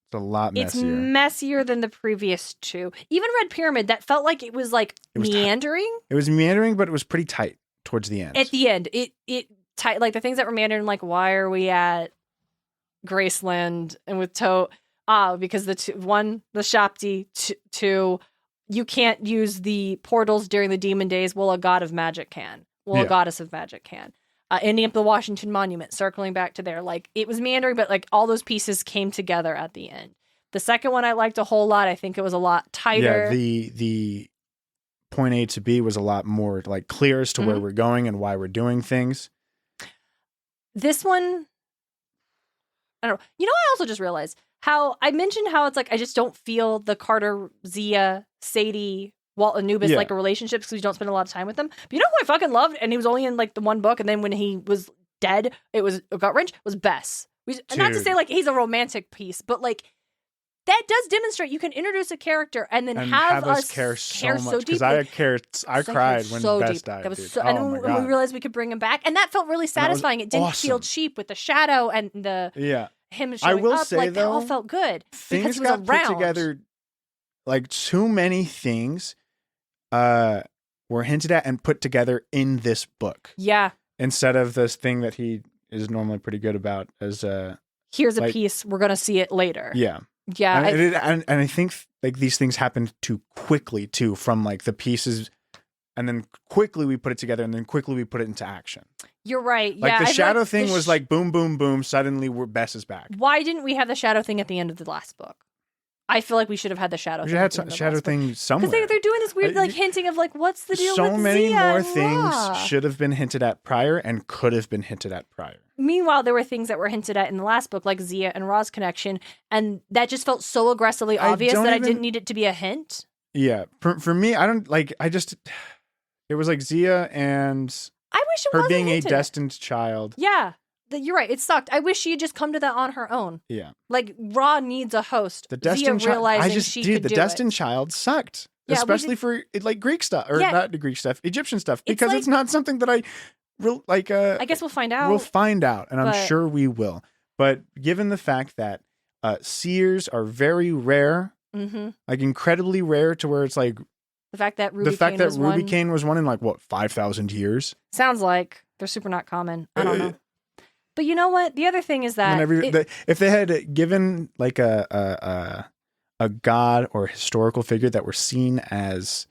It's a lot messier. It's messier than the previous two. Even Red Pyramid, that felt like it was like meandering. It was meandering, but it was pretty tight towards the end. At the end, it tight. Like the things that were meandering, like why are we at Graceland and with because the Shopti, two, you can't use the portals during the demon days. Well, a god of magic can. Well, a goddess of magic can. Ending up the Washington Monument, circling back to there. Like, it was meandering, but like all those pieces came together at the end. The second one I liked a whole lot. I think it was a lot tighter. Yeah, the point A to B was a lot more like clear as to where we're going and why we're doing things. This one, I don't know. You know, I also just realized how I mentioned how it's like I just don't feel the Carter, Zia, Sadie, Walt, Anubis like a relationship because we don't spend a lot of time with them. But you know who I fucking loved, and he was only in like the one book, and then when he was dead, it was gut wrench. Was Bess. Not to say like he's a romantic piece, but like that does demonstrate you can introduce a character and then have us care so much because I cried when Bess died. That was and when we realized we could bring him back, and that felt really satisfying. It didn't feel cheap with the shadow and the him showing up. Say, like though, that all felt good things because he was got around. Put together. Like too many things were hinted at and put together in this book. Yeah. Instead of this thing that he is normally pretty good about as here's a piece, we're gonna see it later. Yeah. Yeah. And I think like these things happened too quickly too, from like the pieces, and then quickly we put it together, and then quickly we put it into action. You're right. Like the shadow thing was like boom, boom, boom. Suddenly Bess is back. Why didn't we have the shadow thing at the end of the last book? I feel like we should have had the shadow. We should have had shadow thing somewhere because they're doing this weird like hinting of like what's the deal. So with many Zia more and things Ra? should have been hinted at prior and could have been hinted at prior. Meanwhile, there were things that were hinted at in the last book, like Zia and Ra's connection, and that just felt so aggressively obvious that I didn't need it to be a hint. Yeah, for me, I don't like. It was like Zia and I wish it her wasn't being hinted a destined child. Yeah. You're right. It sucked. I wish she had just come to that on her own. Yeah. Like, Ra needs a host. The destined child. The destined child sucked. Yeah, especially for like Greek stuff or not the Greek stuff, Egyptian stuff, because it's not something that I I guess we'll find out. We'll find out, and I'm sure we will. But given the fact that seers are very rare, like incredibly rare, to where it's like the fact that Ruby Kane was one in like what 5,000 years. Sounds like they're super not common. I don't know. But you know what? The other thing is that if they had given like a god or historical figure that were seen as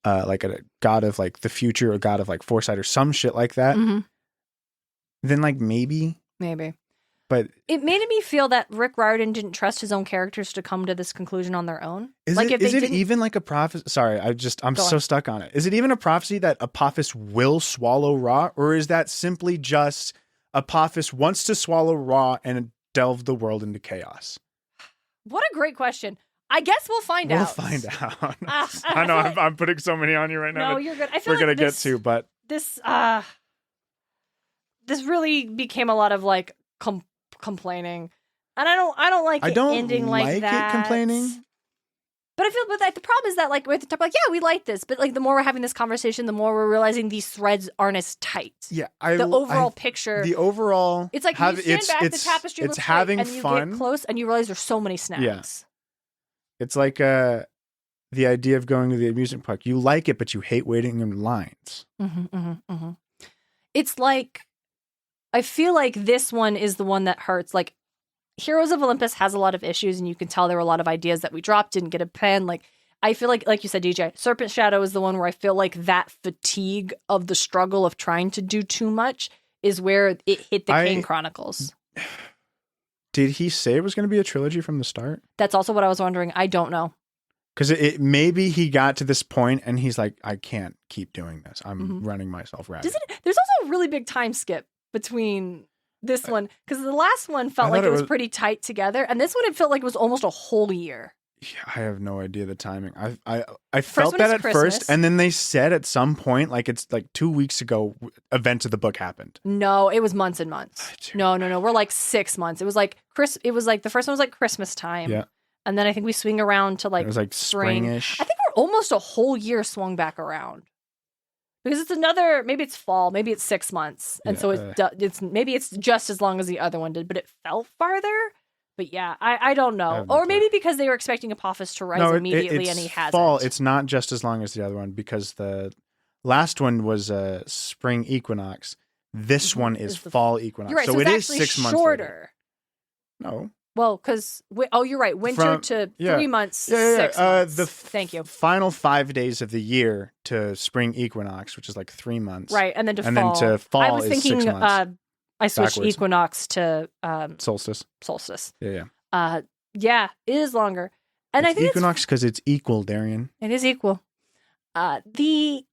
like a god of like the future, a god of like foresight or some shit like that, then like maybe. But it made me feel that Rick Riordan didn't trust his own characters to come to this conclusion on their own. Is it even like a prophecy? Sorry, I'm so stuck on it. Is it even a prophecy that Apophis will swallow Ra, or is that simply just Apophis wants to swallow Ra and delve the world into chaos? What a great question. I guess we'll find out. We'll find out. I know I'm putting so many on you right now. No, you're good. I feel we're gonna get to, but this really became a lot of like complaining, and I don't like it ending like that. Complaining. But I feel, the problem is that like we're at the top, like we like this, but like the more we're having this conversation, the more we're realizing these threads aren't as tight. Yeah, the overall picture, it's like you stand back, the tapestry looks having tight, and you fun. get close, and you realize there's so many snaps. Yeah. It's like the idea of going to the amusement park. You like it, but you hate waiting in lines. It's like I feel like this one is the one that hurts. Like Heroes of Olympus has a lot of issues, and you can tell there were a lot of ideas that we dropped, didn't get a pen. Like I feel like you said, DJ, Serpent Shadow is the one where I feel like that fatigue of the struggle of trying to do too much is where it hit the Kane Chronicles. Did he say it was going to be a trilogy from the start? That's also what I was wondering. I don't know. Because maybe he got to this point and he's like, I can't keep doing this. I'm running myself ragged. There's also a really big time skip between this one, because the last one felt like it was pretty tight together, and this one it felt like it was almost a whole year. Yeah, I have no idea the timing. I felt that at first, and then they said at some point, like it's like 2 weeks ago, events of the book happened. No, it was months and months. No. We're like 6 months. It was like the first one was like Christmas time. Yeah. And then I think we swing around to like, it was like springish. I think we're almost a whole year swung back around. Because it's maybe it's fall, maybe it's 6 months. And so maybe it's just as long as the other one did, but it felt farther. But yeah, I don't know. Or maybe because they were expecting Apophis to rise immediately and he hasn't. Fall. It's not just as long as the other one, because the last one was spring equinox. This one is fall equinox. You're right, so it is 6 months shorter. No. Well, because you're right. Winter to 3 months, 6 months. Thank you. Final 5 days of the year to spring equinox, which is like 3 months, right? And then to fall. Then to fall I was is thinking, 6 months. I switched equinox to solstice. Yeah. Yeah, it is longer, and I think equinox because it's equal, Darien. It is equal. Maybe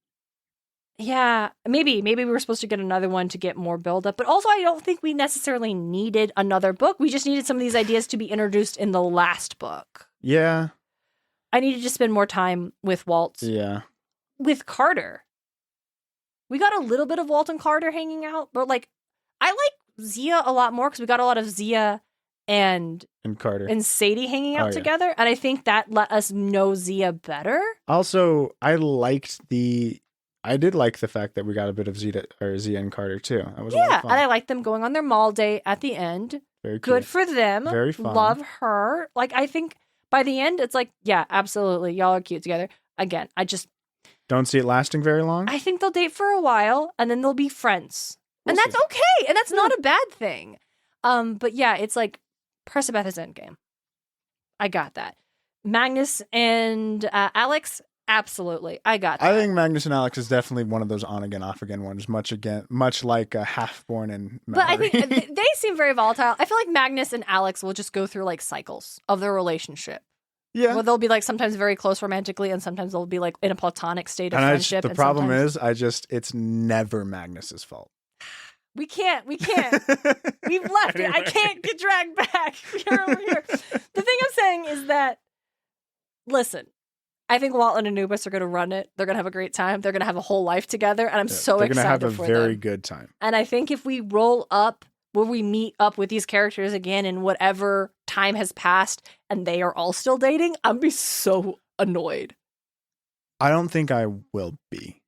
we were supposed to get another one to get more build up, but also I don't think we necessarily needed another book. We just needed some of these ideas to be introduced in the last book. Yeah. I needed to spend more time with Walt. Yeah. With Carter. We got a little bit of Walt and Carter hanging out, but like I like Zia a lot more because we got a lot of Zia and Carter and Sadie hanging out together, and I think that let us know Zia better. Also, I did like the fact that we got a bit of Zia and Carter too. That was a lot of fun. And I liked them going on their mall date at the end. Very good for them. Very fun. Love her. Like I think by the end, it's like, yeah, absolutely, y'all are cute together. Again, I just don't see it lasting very long. I think they'll date for a while and then they'll be friends, and that's okay, and that's not a bad thing. But yeah, it's like Percabeth is endgame. I got that. Magnus and Alex. Absolutely. I got that. I think Magnus and Alex is definitely one of those on again, off again ones, much like Half-Born and Mallory. But I think they seem very volatile. I feel like Magnus and Alex will just go through like cycles of their relationship. Yeah. Well, they'll be like sometimes very close romantically and sometimes they'll be like in a platonic state of friendship. The problem is, it's never Magnus's fault. We can't. We've left it. I can't get dragged back. We're over here. The thing I'm saying is that, listen, I think Walt and Anubis are going to run it. They're going to have a great time. They're going to have a whole life together. And I'm so excited for them. They're going to have a very good time. And I think if we roll up, where we meet up with these characters again in whatever time has passed and they are all still dating, I'm going to be so annoyed. I don't think I will be.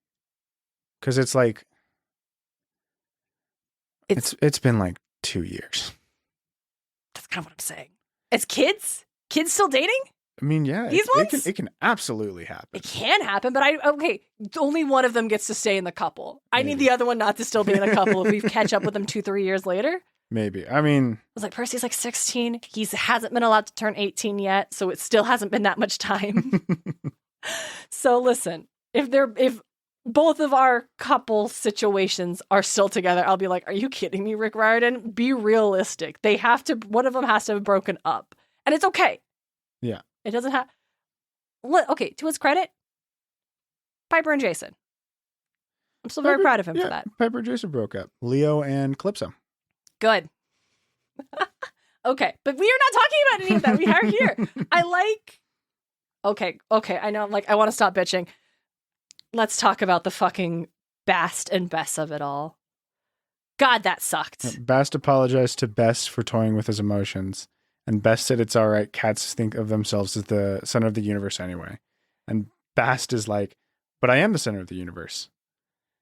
Because it's like, it's been like 2 years. That's kind of what I'm saying. As kids? Kids still dating? I mean, yeah, it can absolutely happen. It can happen, but only one of them gets to stay in the couple. I need the other one not to still be in a couple if we catch up with them 2-3 years later. Maybe. I mean, I was like, Percy's like 16. He hasn't been allowed to turn 18 yet, so it still hasn't been that much time. So listen, if both of our couple situations are still together, I'll be like, are you kidding me, Rick Riordan? Be realistic. One of them has to have broken up. And it's okay. Yeah. It doesn't have... Okay, to his credit, Piper and Jason. I'm still very proud of him for that. Piper and Jason broke up. Leo and Calypso. Good. Okay, but we are not talking about any of that. We are here. I like... Okay, I know, I want to stop bitching. Let's talk about the fucking Bast and Bess of it all. God, that sucked. Bast apologized to Bess for toying with his emotions. And Bess said it's all right. Cats think of themselves as the center of the universe anyway. And Bast is like, but I am the center of the universe.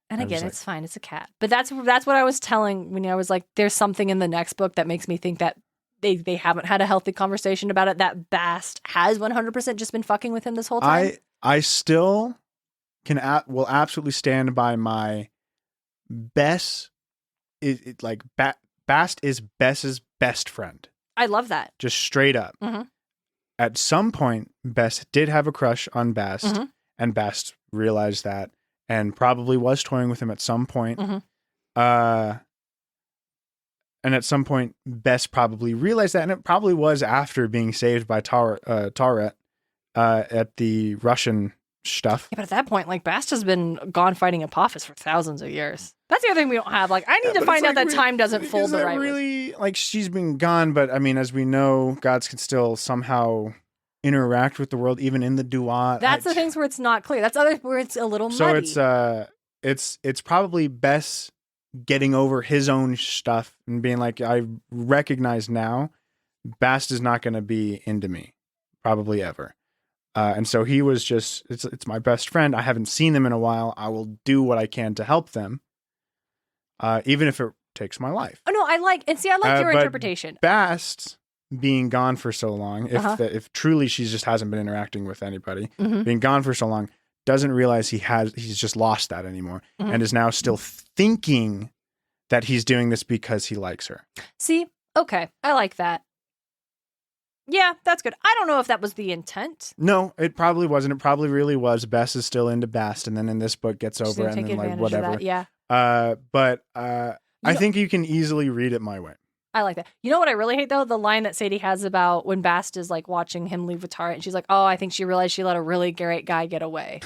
And again, it's fine. It's a cat. But that's what I was telling when I was like, there's something in the next book that makes me think that they haven't had a healthy conversation about it. That Bast has 100% just been fucking with him this whole time. I still will absolutely stand by my Bess. Bast is Bess's best friend. I love that. Just straight up. Mm-hmm. At some point, Bess did have a crush on Bast, and Bast realized that, and probably was toying with him at some point. And at some point, Bess probably realized that, and it probably was after being saved by Tauret at the Russian stuff. Yeah, but at that point, like, Bast has been gone fighting Apophis for thousands of years. That's the other thing we don't have. Like, I need to find out that time doesn't fold the right way. Really, like, she's been gone, but I mean, as we know, gods can still somehow interact with the world, even in the duat. That's the things where it's not clear. That's where it's a little muddy. So it's probably Bess getting over his own stuff and being like, I recognize now, Bast is not going to be into me, probably ever. And so he was just, it's my best friend. I haven't seen them in a while. I will do what I can to help them, even if it takes my life. Oh, no, I like your interpretation. Bast being gone for so long, if truly she just hasn't been interacting with anybody, being gone for so long, doesn't realize he's just lost that anymore, and is now still thinking that he's doing this because he likes her. See, okay, I like that. Yeah, that's good. I don't know if that was the intent. No, it probably wasn't. It probably really was. Bess is still into Bast, and then in this book gets over and then like whatever. Yeah. But I think you can easily read it my way. I like that. You know what I really hate though? The line that Sadie has about when Bast is like watching him leave with Tara, and she's like, "Oh, I think she realized she let a really great guy get away."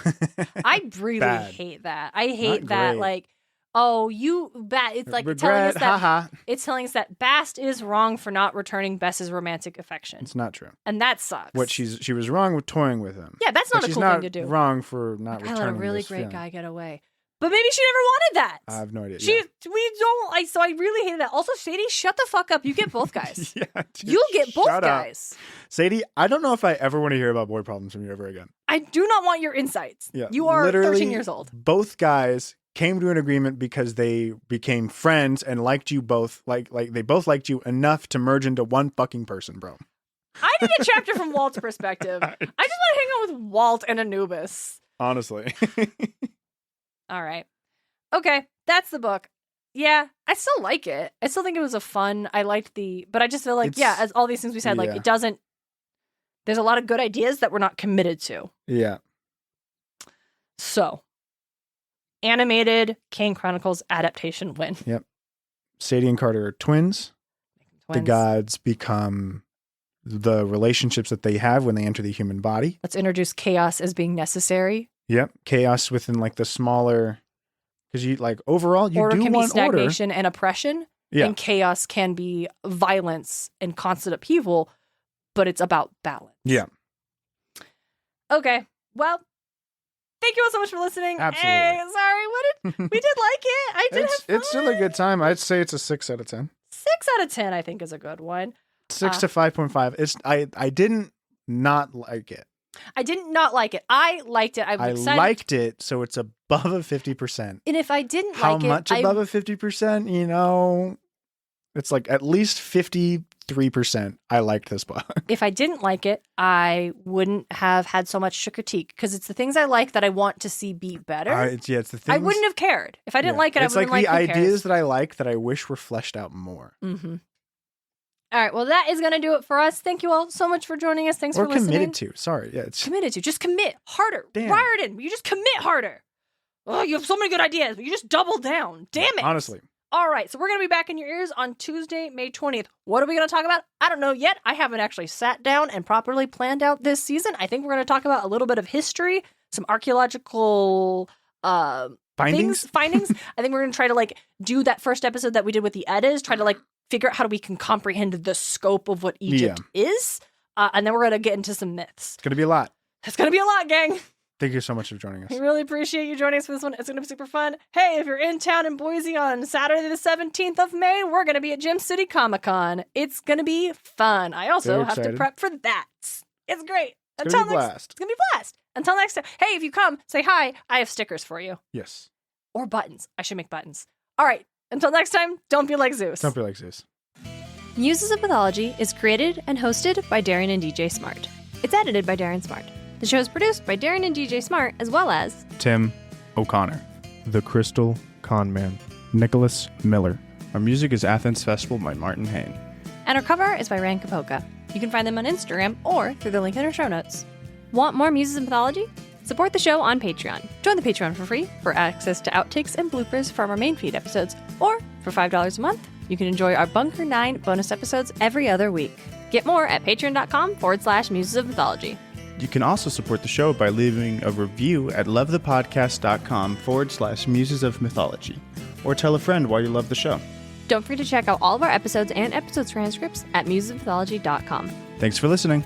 I really hate that. I hate that. Like, oh, it's like regret, telling us that haha. It's telling us that Bast is wrong for not returning Bess's romantic affection. It's not true. And that sucks. She was wrong with toying with him. Yeah, that's not a cool thing to do. She's not wrong for not returning. I let a really great guy get away. But maybe she never wanted that. I have no idea. So I really hated that. Also, Sadie, shut the fuck up. You get both guys. You get both guys. Sadie, I don't know if I ever want to hear about boy problems from you ever again. I do not want your insights. Yeah, you are 13 years old. Both guys came to an agreement because they became friends and liked you both. Like they both liked you enough to merge into one fucking person, bro. I need a chapter from Walt's perspective. I just want to hang out with Walt and Anubis. Honestly. All right. Okay, that's the book. Yeah, I still like it. I still think it was I liked but I just feel like, as all these things we said, like it doesn't, there's a lot of good ideas that we're not committed to. Yeah. So, animated Kane Chronicles adaptation win. Yep. Sadie and Carter are twins. The gods become the relationships that they have when they enter the human body. Let's introduce chaos as being necessary. Yep. Chaos within like the smaller, because you like overall you order do can want be stagnation and oppression. Yeah. And chaos can be violence and constant upheaval, but it's about balance. Yeah. Okay. Well, thank you all so much for listeing. Absolutely. Hey, sorry, we did like it. I did have fun. It's still a good time. I'd say it's a 6 out of 10. 6 out of 10, I think, is a good one. 6 to 5.5. I didn't not like it. I did not like it. I liked it. I was excited. I liked it, so it's above a 50%. And if I didn't how like it, much above a 50%? You know, it's like at least 53%. I liked this book. If I didn't like it, I wouldn't have had so much to critique because it's the things I like that I want to see be better. It's the things I wouldn't have cared if I didn't like it. It's I wouldn't like the who ideas cares? that I like that I wish were fleshed out more. Mm-hmm. All right, well, that is going to do it for us. Thank you all so much for joining us. Thanks for listening. Or committed to. Sorry. Yeah, it's committed to. Just commit harder. Damn. Riordan, you just commit harder. Oh, you have so many good ideas, but you just double down. Damn it. Honestly. All right, so we're going to be back in your ears on Tuesday, May 20th. What are we going to talk about? I don't know yet. I haven't actually sat down and properly planned out this season. I think we're going to talk about a little bit of history, some archaeological findings. I think we're going to try to like do that first episode that we did with the Eddas, try to like figure out how we can comprehend the scope of what Egypt is. And then we're going to get into some myths. It's going to be a lot. It's going to be a lot, gang. Thank you so much for joining us. We really appreciate you joining us for this one. It's going to be super fun. Hey, if you're in town in Boise on Saturday the 17th of May, we're going to be at Gym City Comic-Con. It's going to be fun. I also have to prep for that. It's great. It's going to be blast. It's going to be blast. Until next time. Hey, if you come, say hi. I have stickers for you. Yes. Or buttons. I should make buttons. All right. Until next time, don't be like Zeus. Don't be like Zeus. Muses of Mythology is created and hosted by Darien and DJ Smartt. It's edited by Darien Smartt. The show is produced by Darien and DJ Smartt, as well as Tim O'Connor, The Crystal Con Man, Nicholas Miller. Our music is Athens Festival by Martin Hain. And our cover is by Ran Kapoka. You can find them on Instagram or through the link in our show notes. Want more Muses of Mythology? Support the show on Patreon. Join the Patreon for free for access to outtakes and bloopers from our main feed episodes. Or for $5 a month, you can enjoy our Bunker 9 bonus episodes every other week. Get more at patreon.com/Muses of Mythology. You can also support the show by leaving a review at lovethepodcast.com/Muses of Mythology, or tell a friend why you love the show. Don't forget to check out all of our episodes and episode transcripts at musesofmythology.com. Thanks for listening.